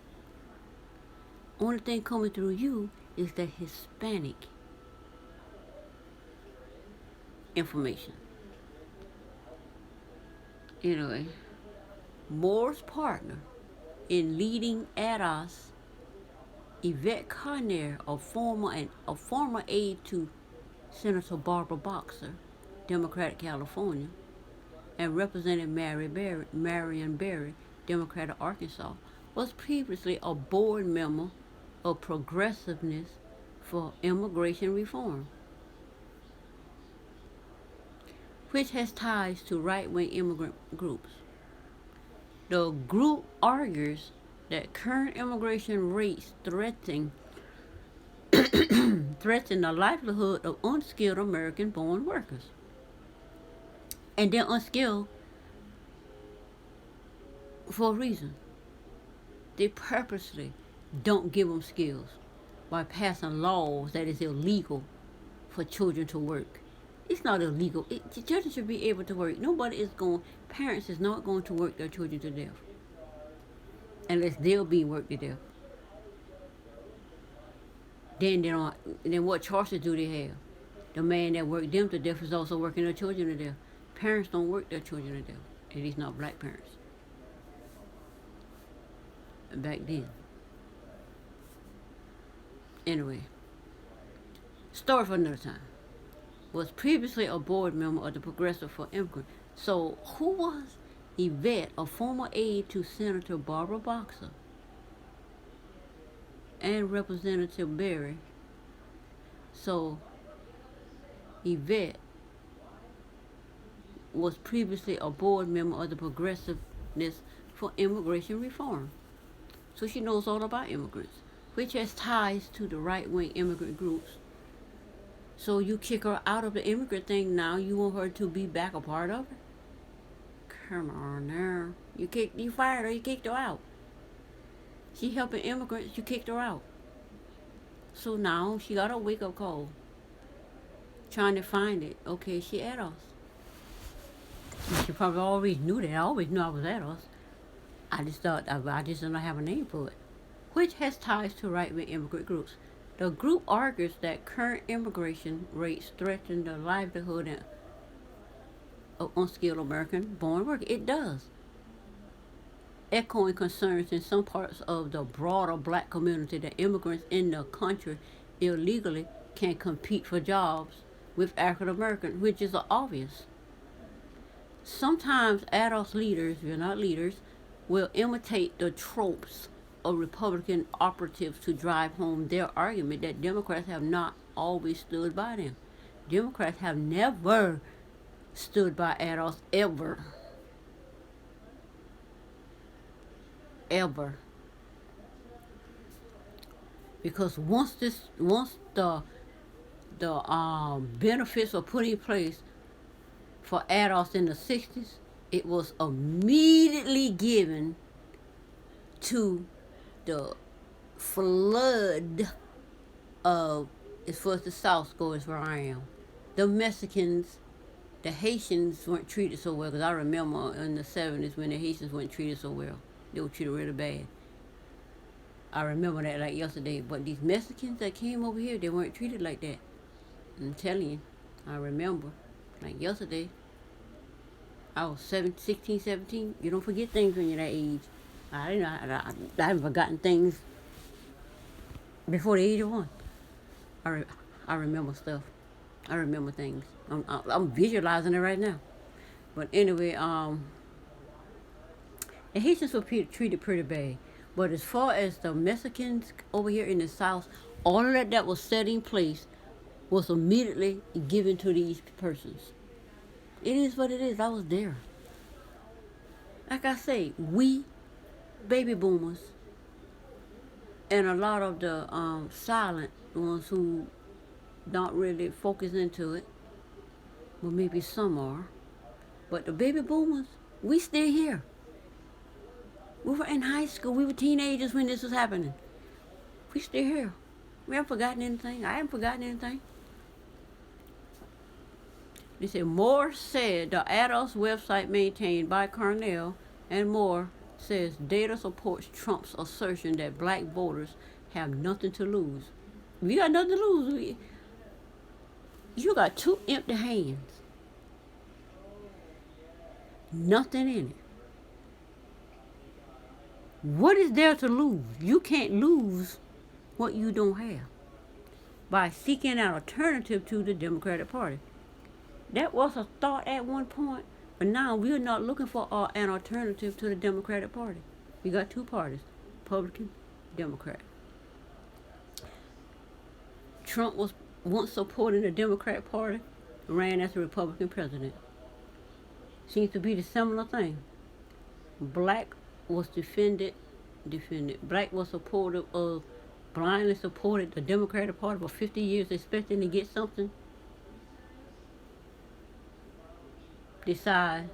Only thing coming through you is the Hispanic information. Anyway, Moore's partner in leading ADOS, Yvette Carnier, a former aide to Senator Barbara Boxer, Democratic California, and Representative Marion Barry, Democrat of Arkansas, was previously a board member of Progressiveness for Immigration Reform, which has ties to right-wing immigrant groups. The group argues that current immigration rates threaten the livelihood of unskilled American-born workers. And they're unskilled for a reason. They purposely don't give them skills by passing laws that is illegal for children to work. It's not illegal. Children should be able to work. Parents is not going to work their children to death unless they're being worked to death. Then what choices do they have? The man that worked them to death is also working their children to death. Parents don't work their children to death. At least not black parents. Back then. Anyway, story for another time. Was previously a board member of the Progressive for Immigrants. So who was Yvette, a former aide to Senator Barbara Boxer and Representative Berry? So Yvette was previously a board member of the Progressiveness for Immigration Reform. So she knows all about immigrants, which has ties to the right-wing immigrant groups. So you kick her out of the immigrant thing now, you want her to be back a part of it? Come on now. You fired her, you kicked her out. She helping immigrants, you kicked her out. So now she got a wake-up call. Trying to find it. Okay, she ADOS. She probably always knew that. I always knew I was ADOS. I just didn't have a name for it. Which has ties to right-wing immigrant groups. The group argues that current immigration rates threaten the livelihood of unskilled American-born workers. It does. Echoing concerns in some parts of the broader black community that immigrants in the country illegally can compete for jobs with African Americans, which is obvious. Sometimes ADOS leaders, we're not leaders, will imitate the tropes of Republican operatives to drive home their argument that Democrats have not always stood by them. Democrats have never stood by ADOS, ever. Ever. Because once the benefits were put in place for ADOS in the 60s, it was immediately given to the flood of, as far as the South goes, where I am. The Mexicans, the Haitians weren't treated so well, because I remember in the 70s when the Haitians weren't treated so well. They were treated really bad. I remember that like yesterday. But these Mexicans that came over here, they weren't treated like that. I'm telling you, I remember like yesterday. I was 16, 17. You don't forget things when you're that age. I haven't forgotten things before the age of 1. I remember stuff. I remember things. I'm visualizing it right now. But anyway, the Haitians were treated pretty bad. But as far as the Mexicans over here in the South, all of that was set in place was immediately given to these persons. It is what it is. I was there. Like I say, we baby boomers and a lot of the silent ones who don't really focus into it, well, maybe some are, but the baby boomers, we still here. We were in high school. We were teenagers when this was happening. We still here. We haven't forgotten anything. I haven't forgotten anything. They said Moore said the ADOS website maintained by Cornell and Moore says data supports Trump's assertion that black voters have nothing to lose. We got nothing to lose. You got 2 empty hands. Nothing in it. What is there to lose? You can't lose what you don't have by seeking an alternative to the Democratic Party. That was a thought at one point, but now we're not looking for an alternative to the Democratic Party. We got 2 parties, Republican, Democrat. Trump was once supporting the Democratic Party, ran as a Republican president. Seems to be the similar thing. Black was defended. Black was supportive of, blindly supported the Democratic Party for 50 years, expecting to get something. Decide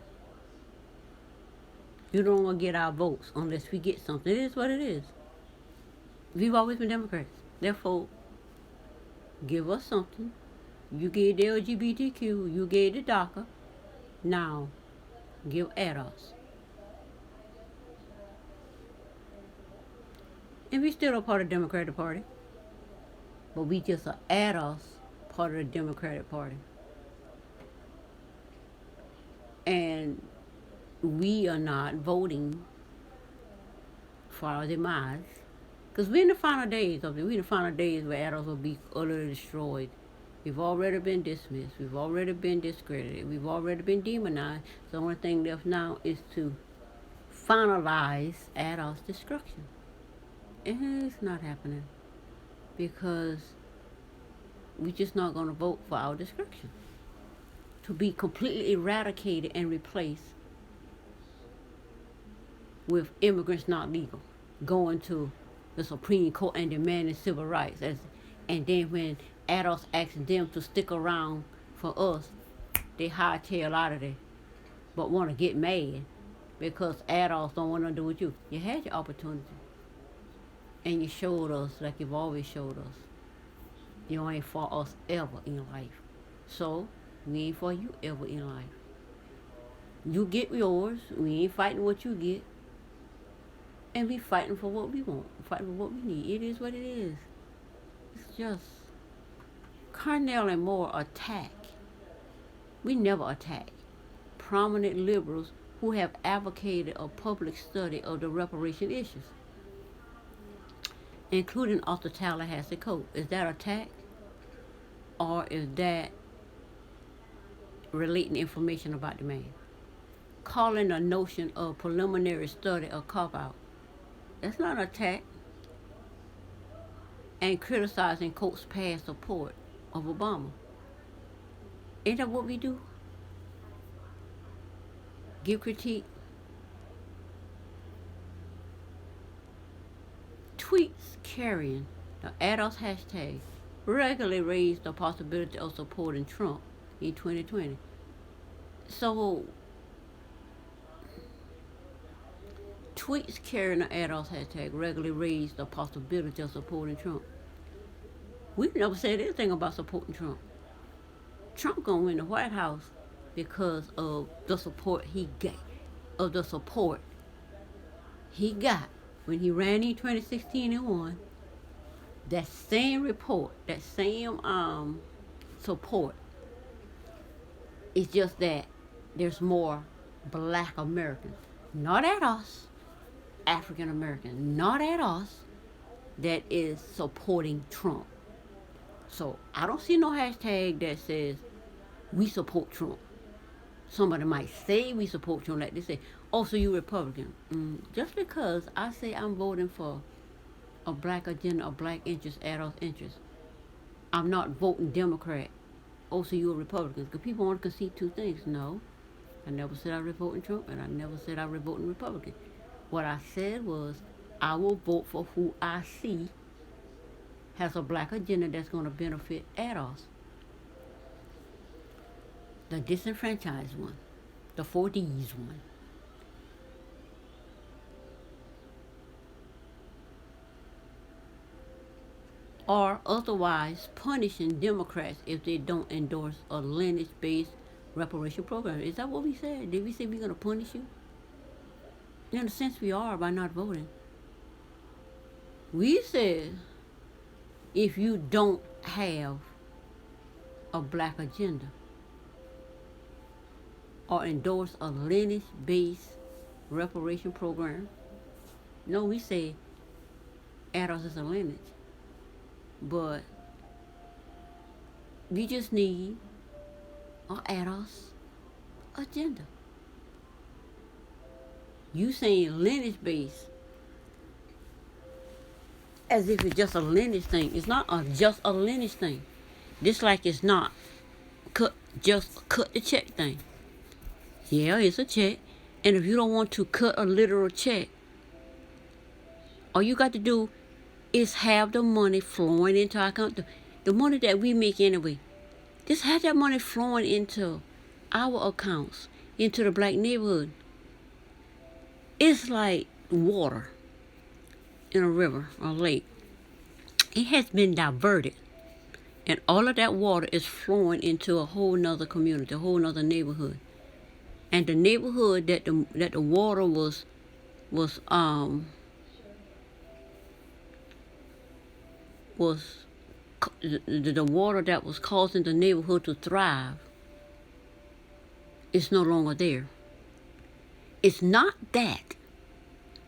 You don't want to get our votes unless we get something. It is what it is. We've always been Democrats. Therefore, give us something. You gave the LGBTQ, you gave the DACA. Now, give ADOS. And we still a part of the Democratic Party. But we just are ADOS part of the Democratic Party. And we are not voting for our demise. Because we're in the final days of it. We're in the final days where ADOS will be utterly destroyed. We've already been dismissed. We've already been discredited. We've already been demonized. So the only thing left now is to finalize ADOS destruction. And it's not happening because we're just not going to vote for our destruction. To be completely eradicated and replaced with immigrants not legal, going to the Supreme Court and demanding civil rights. And then when ADOS asks them to stick around for us, they hightail out of there, but want to get mad because ADOS don't want to do with you. You had your opportunity. And you showed us like you've always showed us. You ain't for us ever in life. So, we ain't for you ever in life. You get yours. We ain't fighting what you get. And we fighting for what we want. Fighting for what we need. It is what it is. It's just Cornell and Moore attack. We never attack prominent liberals who have advocated a public study of the reparation issues, including off the Tallahassee Code. Is that attack? Or is that relating information about the man? Calling a notion of preliminary study a cop-out. That's not an attack. And criticizing Coates' past support of Obama. Ain't that what we do? Give critique. Tweets carrying the ADOS hashtag regularly raise the possibility of supporting Trump in 2020. So, tweets carrying the ADOS hashtag regularly raise the possibility of supporting Trump. We've never said anything about supporting Trump. Trump gonna win the White House because of the support he got, when he ran in 2016 and won. That same report, that same support. It's just that there's more Black Americans, not ADOS, African Americans, not ADOS, that is supporting Trump. So I don't see no hashtag that says we support Trump. Somebody might say we support Trump, like they say, oh, so you Republican. Just because I say I'm voting for a Black agenda, a Black interest, ADOS interest, I'm not voting Democrat. Oh, so you a Republican. Because people want to concede two things. No, I never said I was voting Trump, and I never said I was voting Republican. What I said was I will vote for who I see has a Black agenda that's going to benefit ADOS. The disenfranchised one. The 4Ds one. Or otherwise punishing Democrats if they don't endorse a lineage-based reparation program. Is that what we said? Did we say we're going to punish you? In a sense, we are by not voting. We said if you don't have a Black agenda or endorse a lineage-based reparation program. No, we say ADOS is a lineage. But we just need an ADOS agenda. You saying lineage-based as if it's just a lineage thing. It's not just a lineage thing. Just like it's not just cut the check thing. Yeah, it's a check. And if you don't want to cut a literal check, all you got to do is have the money flowing into our account. The money that we make anyway. Just have that money flowing into our accounts, into the Black neighborhood. It's like water in a river or lake. It has been diverted, and all of that water is flowing into a whole nother community, a whole nother neighborhood. And the neighborhood that the water was was the water that was causing the neighborhood to thrive is no longer there. It's not that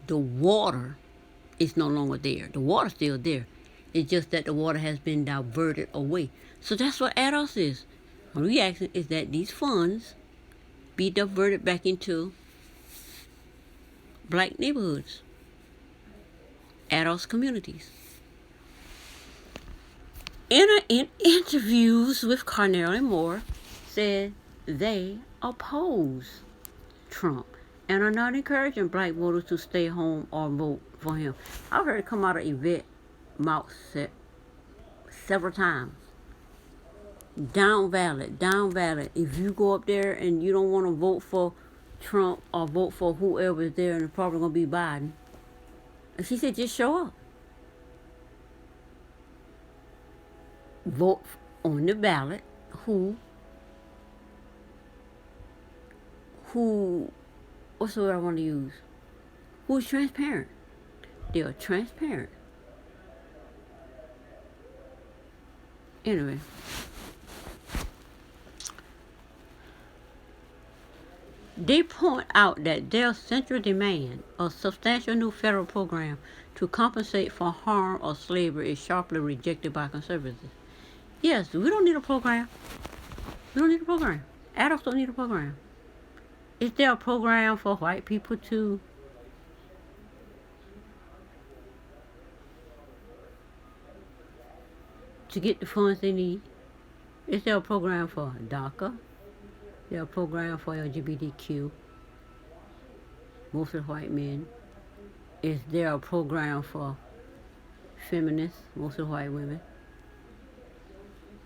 the water is no longer there. The water's still there. It's just that the water has been diverted away. So that's what ADOS is. What we asking is that these funds be diverted back into black neighborhoods, ADOS communities. In interviews with Cornell and Moore, said they oppose Trump and are not encouraging black voters to stay home or vote for him. I've heard it come out of Yvette mouth several times. Down ballot. If you go up there and you don't want to vote for Trump or vote for whoever is there, and it's probably going to be Biden, and she said just show up. Vote on the ballot who what's the word I want to use? Who's transparent. They are transparent. Anyway. They point out that their central demand, a substantial new federal program to compensate for harm or slavery, is sharply rejected by conservatives. Yes, we don't need a program. We don't need a program. Adults don't need a program. Is there a program for white people to get the funds they need? Is there a program for DACA? Is there a program for LGBTQ, mostly white men? Is there a program for feminists, mostly white women?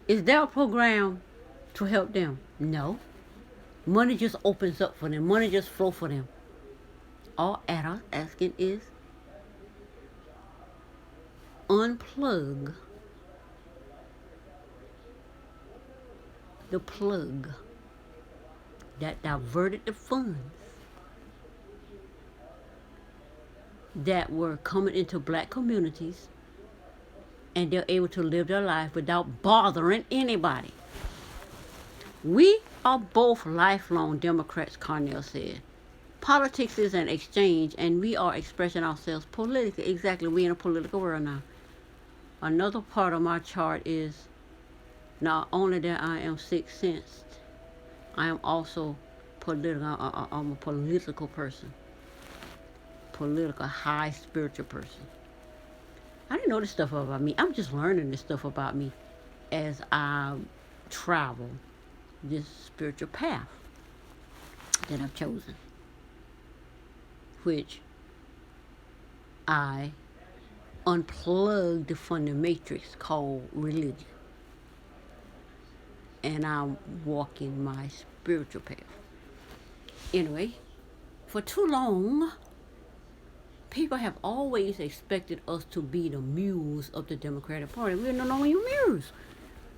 Is there a program to help them? No. Money just opens up for them. Money just flows for them. All adults asking is unplug the plug that diverted the funds that were coming into black communities, and they're able to live their life without bothering anybody. We are both lifelong Democrats, Cornell said. Politics is an exchange, and we are expressing ourselves politically. Exactly, we're in a political world now. Another part of my chart is not only that I am sixth sensed, I am also political. I'm a political person. Political, high spiritual person. I didn't know this stuff about me. I'm just learning this stuff about me as I travel this spiritual path that I've chosen, which I unplugged from the matrix called religion, and I'm walking my spiritual path. Anyway, for too long, people have always expected us to be the mules of the Democratic Party. We are no longer your mules.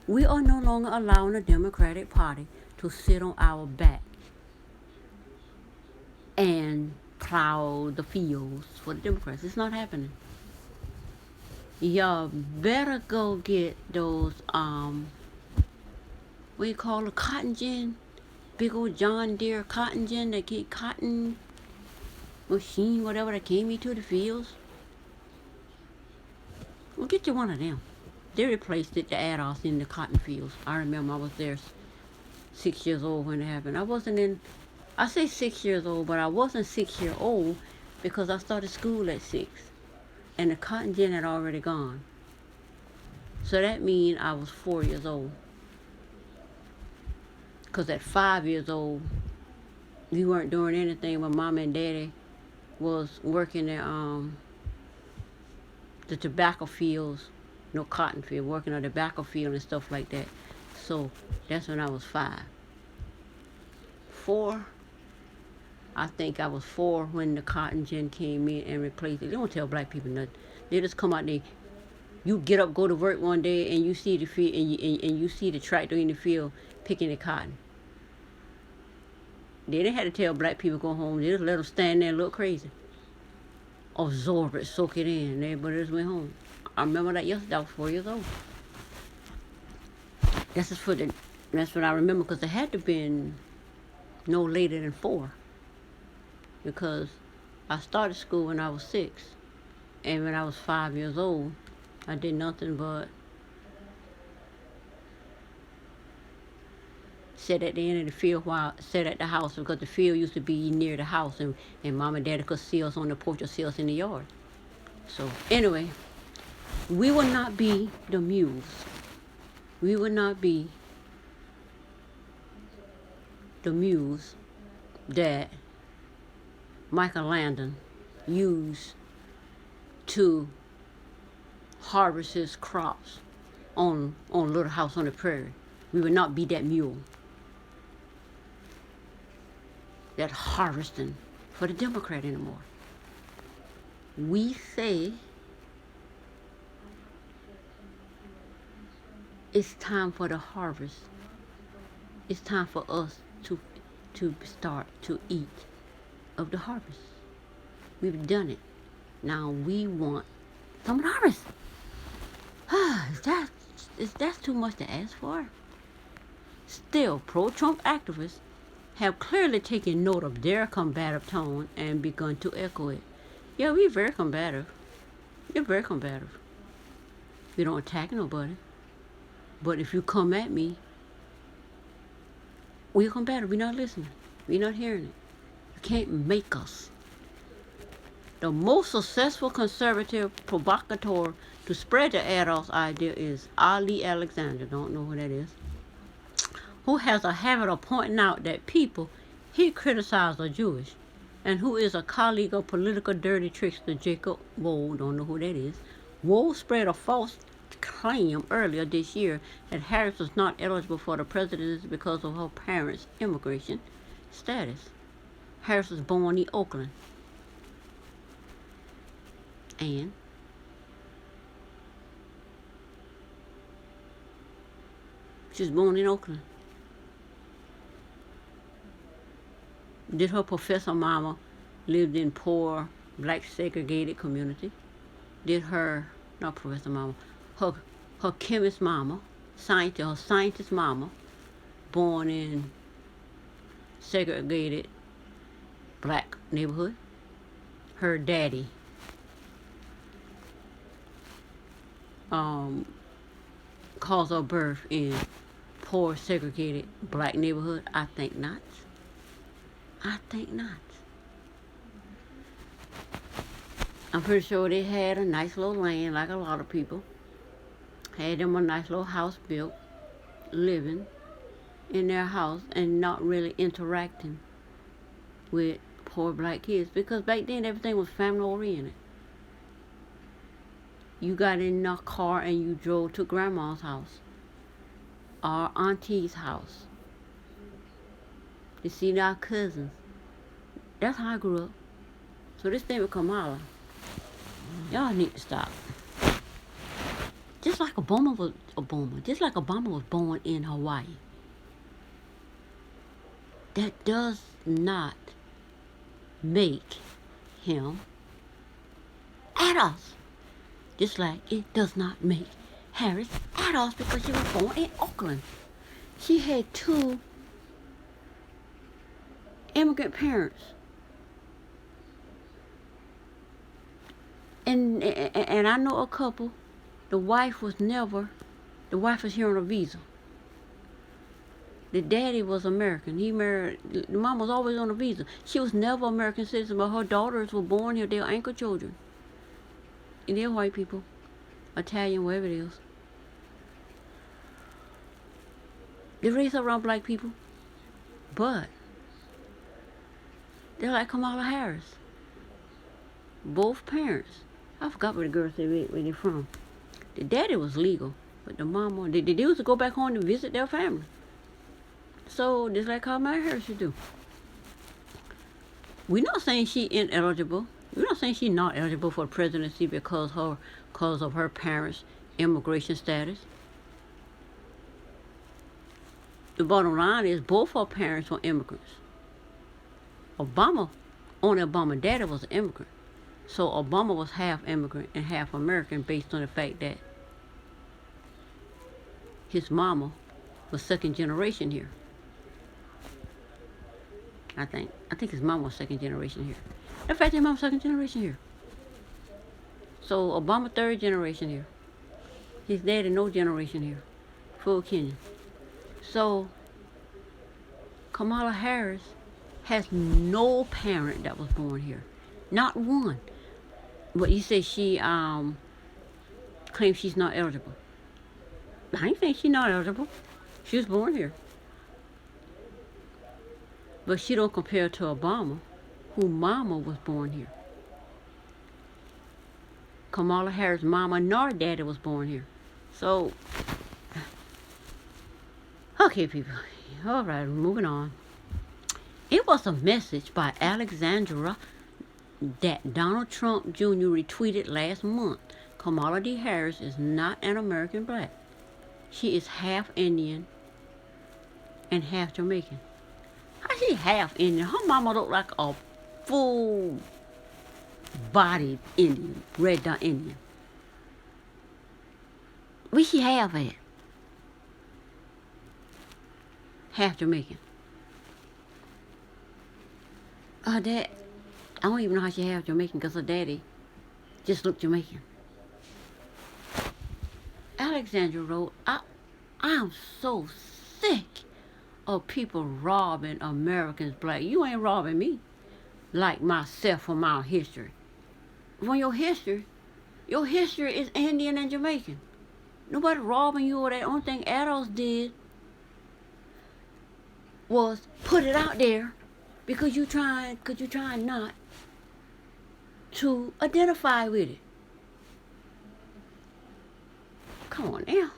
We are no longer allowing the Democratic Party to sit on our back and plow the fields for the Democrats. It's not happening. Y'all better go get those, what you call it, cotton gin? Big old John Deere cotton gin that get cotton machine, whatever, that came into the fields. Well, get you one of them. They replaced it, the ADOS, in the cotton fields. I remember I was there 6 years old when it happened. I say 6 years old, but I wasn't 6 years old because I started school at 6. And the cotton gin had already gone. So that means I was 4 years old. Because at 5 years old, we weren't doing anything when Mom and Daddy was working at the tobacco fields, no cotton field, working on the tobacco field and stuff like that. So that's when I was 5. 4, I think I was 4 when the cotton gin came in and replaced it. They don't tell black people nothing. They just come out there. You get up, go to work one day, and you see the field, and you see the tractor in the field picking the cotton. They didn't have to tell black people go home. They just let them stand there and look crazy. Absorb it, soak it in, and everybody just went home. I remember that yesterday. I was 4 years old. That's what I remember, because it had to have been no later than 4, because I started school when I was 6, and when I was 5 years old, I did nothing but sit at the end of the field while sit at the house, because the field used to be near the house, and mom and daddy could see us on the porch or see us in the yard. So anyway, we will not be the mules. We will not be the mules that Michael Landon used to harvest his crops on Little House on the Prairie. We will not be that mule. That harvesting for the Democrat anymore. We say it's time for the harvest. It's time for us to start to eat of the harvest. We've done it. Now we want some of the harvest. Is that too much to ask for? Still, pro-Trump activists have clearly taken note of their combative tone and begun to echo it. Yeah, we're very combative. We're very combative. We don't attack nobody. But if you come at me, we're combative. We're not listening. We're not hearing it. You can't make us. The most successful conservative provocateur to spread the ADOS idea is Ali Alexander. Don't know who that is. Who has a habit of pointing out that people he criticized are Jewish, and who is a colleague of political dirty trickster Jacob Wohl. Don't know who that is. Wohl spread a false claim earlier this year that Harris was not eligible for the presidency because of her parents' immigration status. Harris was born in Oakland. And she was born in Oakland. Did her professor mama lived in poor, black segregated community? Did her, not professor mama, her chemist mama, her scientist mama, born in segregated black neighborhood? Her daddy caused her birth in poor segregated black neighborhood? I think not. I think not. I'm pretty sure they had a nice little land, like a lot of people. Had them a nice little house built, living in their house and not really interacting with poor black kids. Because back then everything was family oriented. You got in a car and you drove to grandma's house or auntie's house to see our cousins. That's how I grew up. So this thing with Kamala, y'all need to stop. Just like Obama was born in Hawaii. That does not make him ADOS. Just like it does not make Harris ADOS because she was born in Oakland. She had 2 immigrant parents. And I know a couple, the wife was here on a visa. The daddy was American. He married, the mom was always on a visa. She was never American citizen, but her daughters were born here. They were anchor children. And they're white people, Italian, wherever it is. They raised up around black people, but they're like Kamala Harris. Both parents. I forgot where the girl said where they're from. The daddy was legal, but the mama, they used to go back home to visit their family. So, just like Kamala Harris should do. We're not saying she ineligible. We're not saying she's not eligible for presidency because of her parents' immigration status. The bottom line is both her parents were immigrants. Obama, only Obama daddy was an immigrant. So Obama was half immigrant and half American based on the fact that his mama was second generation here. I think his mom was second generation here. In fact, his mom was second generation here. So Obama third generation here. His daddy no generation here. Full Kenyan. So Kamala Harris has no parent that was born here. Not one. But you say she claims she's not eligible. I ain't saying she's not eligible. She was born here. But she don't compare to Obama, who mama was born here. Kamala Harris' mama nor daddy was born here. So, okay, people. All right, moving on. It was a message by Alexandra that Donald Trump Jr. retweeted last month. Kamala D. Harris is not an American black. She is half Indian and half Jamaican. How she half Indian? Her mama look like a full-bodied Indian, red dot Indian. Where she half at? Half Jamaican. Her dad, I don't even know how she half Jamaican because her daddy just looked Jamaican. Alexandra wrote, I'm so sick of people robbing Americans black. You ain't robbing me like myself from our history. From your history is Indian and Jamaican. Nobody robbing you or that. Only thing ADOS did was put it out there because you trying not to identify with it. Come on now.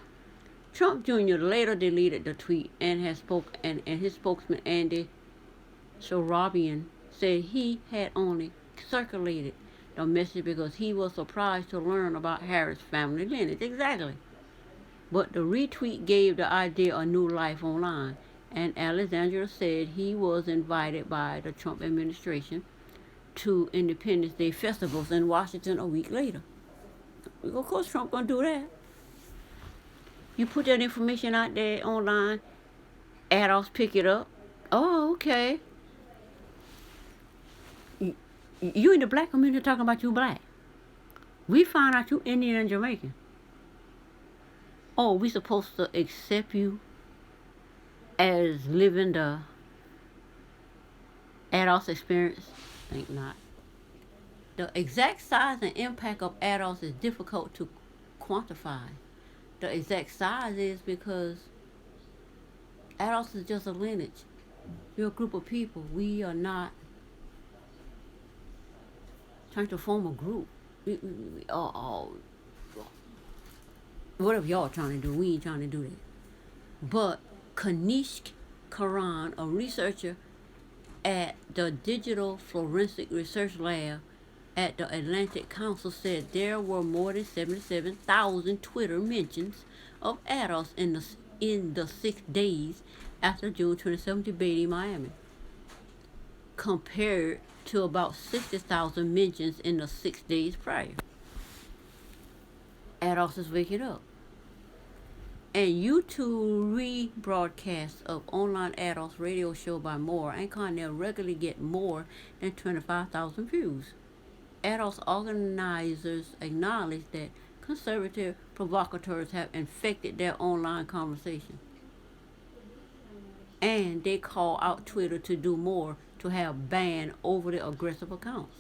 Trump Jr. later deleted the tweet and his spokesman Andy Sorabian said he had only circulated the message because he was surprised to learn about Harris' family lineage. Exactly. But the retweet gave the idea a new life online, and Alexandra said he was invited by the Trump administration to Independence Day festivals in Washington a week later. Of course Trump gonna do that. You put that information out there online, ADOS pick it up. Oh, okay. You in the black community talking about you black. We found out you Indian and Jamaican. Oh, we supposed to accept you as living the ADOS experience? Think not. The exact size and impact of ADOS is difficult to quantify. The exact size is because ADOS is just a lineage. You're a group of people. We are not trying to form a group. We are all, whatever y'all trying to do, we ain't trying to do that. But Kanishk Karan, a researcher at the Digital Forensic Research Lab at the Atlantic Council, said there were more than 77,000 Twitter mentions of ADOS in the 6 days after June 27 debate in Miami, compared to about 60,000 mentions in the 6 days prior. ADOS is waking up. And YouTube rebroadcasts of online ADOS radio show by Moore and Cornell regularly get more than 25,000 views. ADOS organizers acknowledge that conservative provocateurs have infected their online conversation. And they call out Twitter to do more to have banned overly aggressive accounts.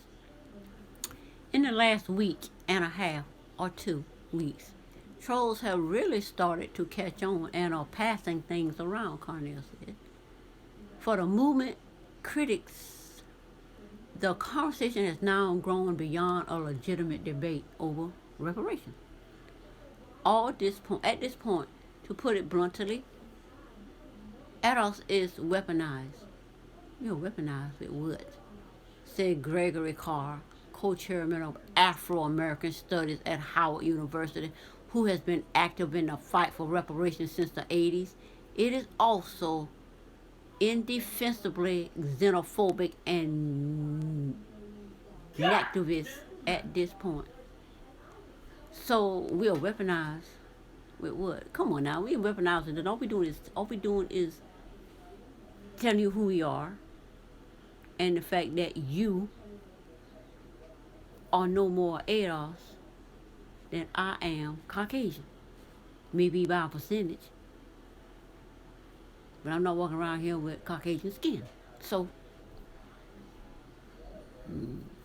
In the last week and a half or 2 weeks, trolls have really started to catch on and are passing things around, Cornell said. For the movement critics, the conversation has now grown beyond a legitimate debate over reparations. At this point, to put it bluntly, ADOS is weaponized. You're weaponized with what? said Gregory Carr, co-chairman of Afro-American Studies at Howard University, who has been active in the fight for reparations since the 80s. It is also indefensibly xenophobic and activist at this point. So we're weaponized with what? Come on now, we weaponizing it. All we doing is telling you who we are and the fact that you are no more ADOS than I am Caucasian. Maybe by a percentage. But I'm not walking around here with Caucasian skin. So,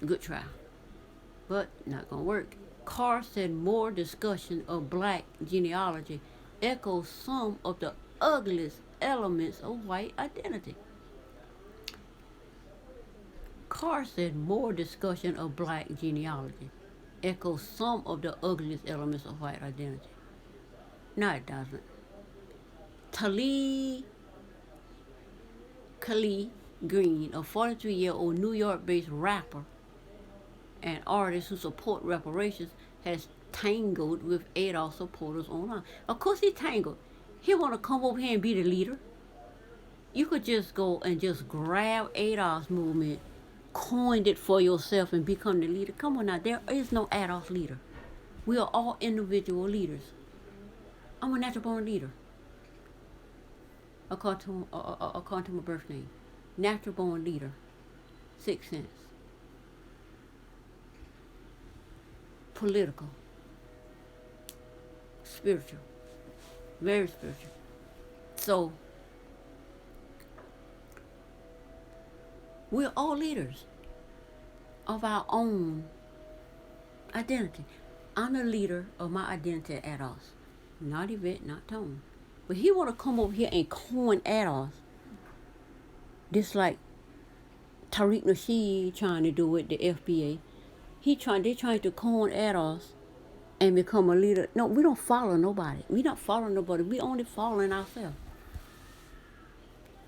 good try. But not gonna work. Carr said more discussion of black genealogy echoes some of the ugliest elements of white identity. Carr said more discussion of black genealogy echoes some of the ugliest elements of white identity. No, it doesn't. Khalid Green, a 43-year-old New York-based rapper and artist who support reparations, has tangled with ADOS supporters online. Of course he tangled. He want to come over here and be the leader. You could just go and just grab ADOS movement, coined it for yourself, and become the leader. Come on now, there is no ADOS leader. We are all individual leaders. I'm a natural born leader. According to my birth name. Natural born leader. 6 cents. Political. Spiritual. Very spiritual. So, we're all leaders of our own identity. I'm the leader of my identity at ADOS. Not Yvette, not Tone. But he want to come over here and coin ADOS. Just like Tariq Nasheed trying to do with the FBA. They're trying to coin ADOS and become a leader. No, we don't follow nobody. We not following nobody. We only following ourselves.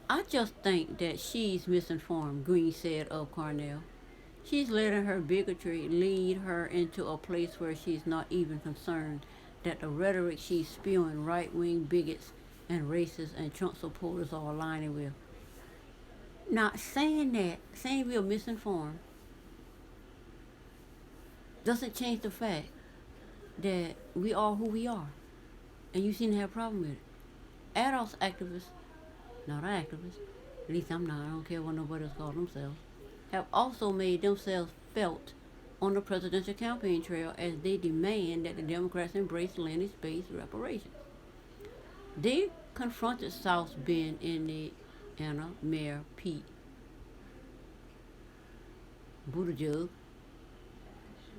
I just think that she's misinformed, Green said of Cornell. She's letting her bigotry lead her into a place where she's not even concerned that the rhetoric she's spewing right-wing bigots and racists and Trump supporters are aligning with. Now, saying we're misinformed doesn't change the fact that we are who we are. And you seem to have a problem with it. ADOS activists, not activists, at least I'm not, I don't care what nobody else calls themselves, have also made themselves felt on the presidential campaign trail as they demand that the Democrats embrace lineage-based reparations. They confronted South Bend, Indiana Mayor Pete Buttigieg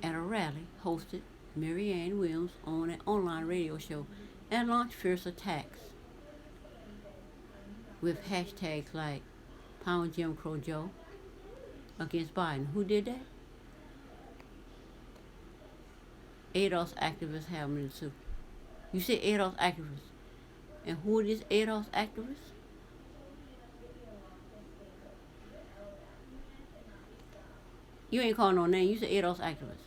at a rally hosted Marianne Williams on an online radio show and launched fierce attacks with hashtags like Pound Jim Crow Joe against Biden. Who did that? ADOS activists have them too. You say ADOS activists. And who are these ADOS activists? You ain't calling no name. You say ADOS activists.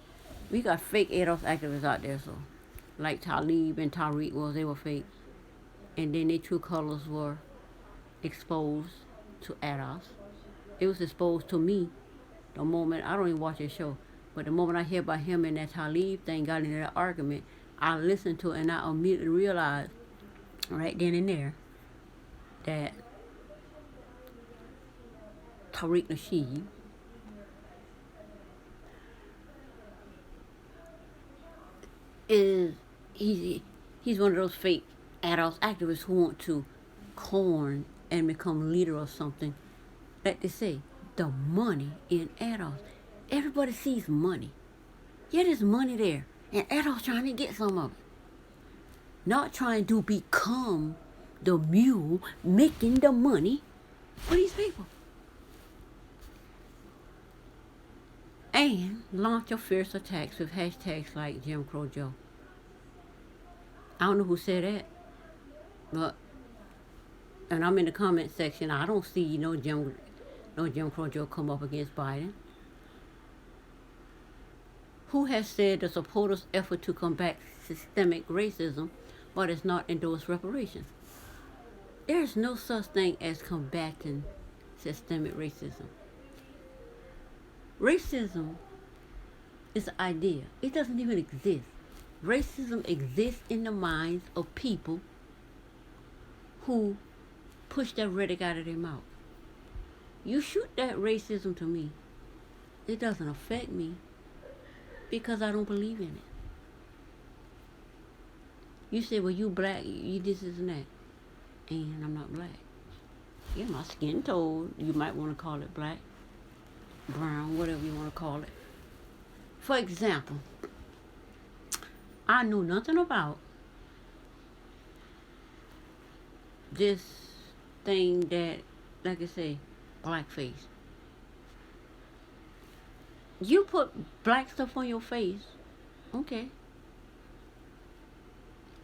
We got fake ADOS activists out there, so like Talib and Tariq they were fake. And then their true colors were exposed to ADOS. It was exposed to me the moment, I don't even watch his show, but the moment I hear about him and that Talib thing got into that argument, I listened to it and I immediately realized right then and there that Tariq Nasheed he's one of those fake ADOS activists who want to corn and become leader of something. Like they say, the money in ADOS. Everybody sees money. Yeah, there's money there. And ADOS trying to get some of it. Not trying to become the mule making the money for these people. And launch your fierce attacks with hashtags like Jim Crow Joe. I don't know who said that, but, and I'm in the comment section, I don't see no Jim Crow Joe come up against Biden. who has said the supporters' effort to combat systemic racism, but has not endorsed reparations. There is no such thing as combating systemic racism. Racism is an idea. It doesn't even exist. Racism exists in the minds of people who push that rhetoric out of their mouth. You shoot that racism to me, it doesn't affect me because I don't believe in it. You say, well, you black, you this, and that. And I'm not black. Yeah, my skin tone, you might want to call it black, brown, whatever you want to call it. For example, I knew nothing about this thing that, like I say, blackface. You put black stuff on your face, okay.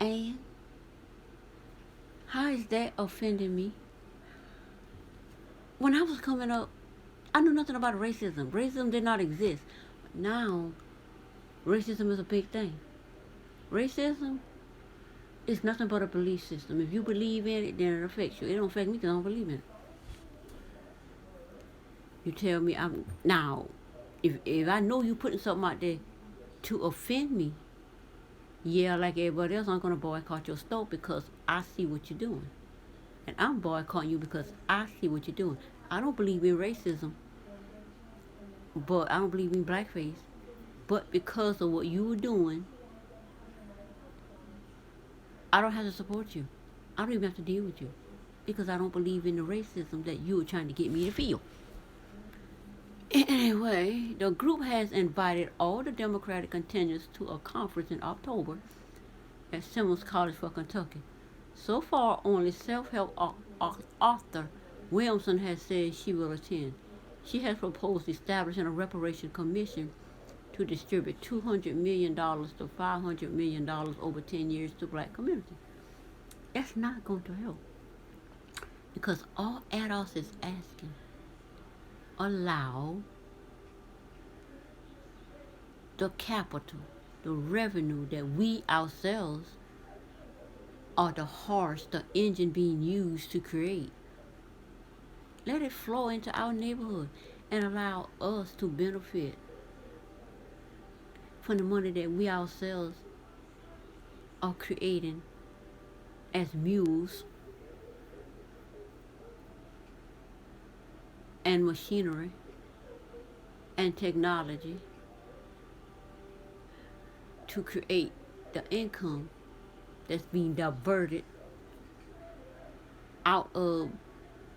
And how is that offending me? When I was coming up, I knew nothing about racism. Racism did not exist. But now, racism is a big thing. Racism is nothing but a belief system. If you believe in it, then it affects you. It don't affect me because I don't believe in it. You tell me I'm now, if I know you putting something out there to offend me, yeah, like everybody else, I'm gonna boycott your store because I see what you're doing. And I'm boycotting you because I see what you're doing. I don't believe in racism, but I don't believe in blackface. But because of what you were doing, I don't have to support you. I don't even have to deal with you because I don't believe in the racism that you were trying to get me to feel. Anyway, the group has invited all the Democratic contenders to a conference in October at Simmons College for Kentucky. So far, only self-help author Williamson has said she will attend. She has proposed establishing a reparation commission to distribute $200 million to $500 million over 10 years to black communities. That's not going to help because all ADOS is asking, allow the capital, the revenue that we ourselves are the horse, the engine being used to create. Let it flow into our neighborhood and allow us to benefit from the money that we ourselves are creating as mules and machinery and technology to create the income that's being diverted out of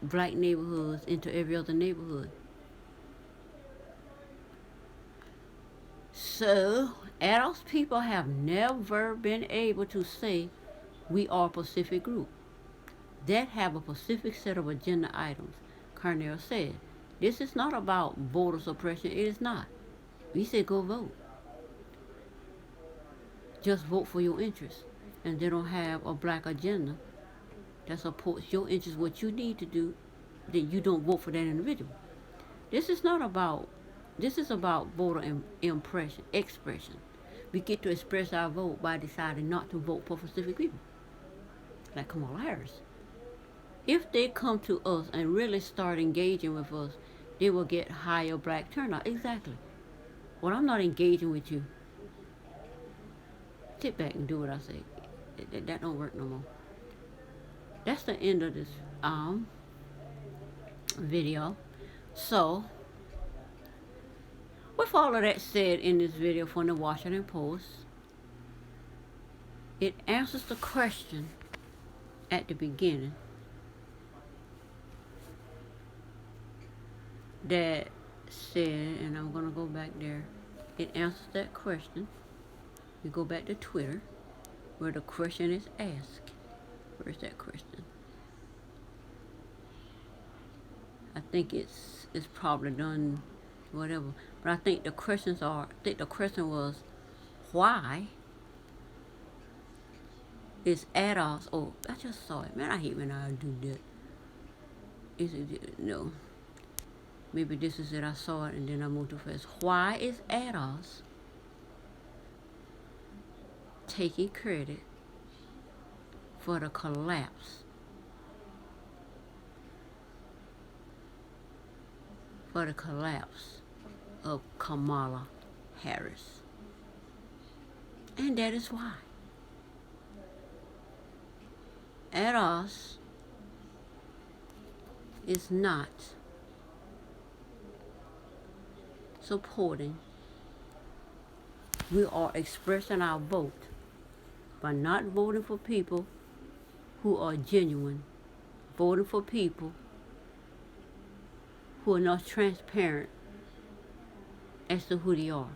black neighborhoods into every other neighborhood. So, ADOS people have never been able to say we are a Pacific group that have a specific set of agenda items. Carnell said, this is not about voter suppression. It is not. We say go vote. Just vote for your interests. And they don't have a black agenda that supports your interests, what you need to do, then you don't vote for that individual. This is about voter expression. We get to express our vote by deciding not to vote for specific people, like Kamala Harris. If they come to us and really start engaging with us, they will get higher black turnout. Exactly. Well, I'm not engaging with you. Sit back and do what I say. That don't work no more. That's the end of this video. So, with all of that said in this video from the Washington Post, it answers the question at the beginning that said, and I'm going to go back there. It answers that question. We go back to Twitter, where the question is asked. Where's that question? I think it's probably done, whatever. But I think the question was, why is ADOS? Oh, I just saw it. Man, I hate when I do that. No. Maybe this is it. I saw it and then I moved too fast. Why is ADOS taking credit for the collapse of Kamala Harris. And that is why ADOS is not supporting. We are expressing our vote by not voting for people who are genuine, voting for people who are not transparent as to who they are.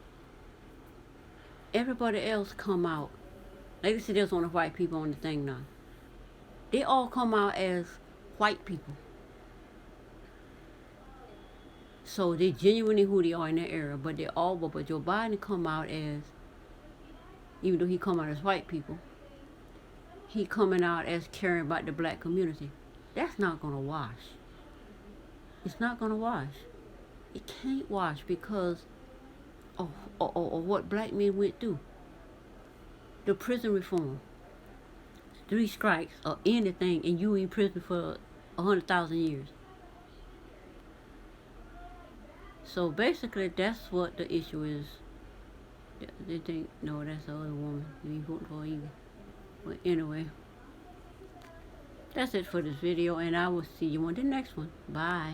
Everybody else come out. Like I said, there's only white people on the thing now. They all come out as white people. So they genuinely who they are in that era, but but Joe Biden come out as, even though he come out as white people, he coming out as caring about the black community. That's not gonna wash. It's not gonna wash. It can't wash because of what black men went through. The prison reform, 3 strikes or anything, and you in prison for 100,000 years. So basically, that's what the issue is. They think, no, that's the other woman you ain't voting for either. But anyway, that's it for this video, and I will see you on the next one. Bye.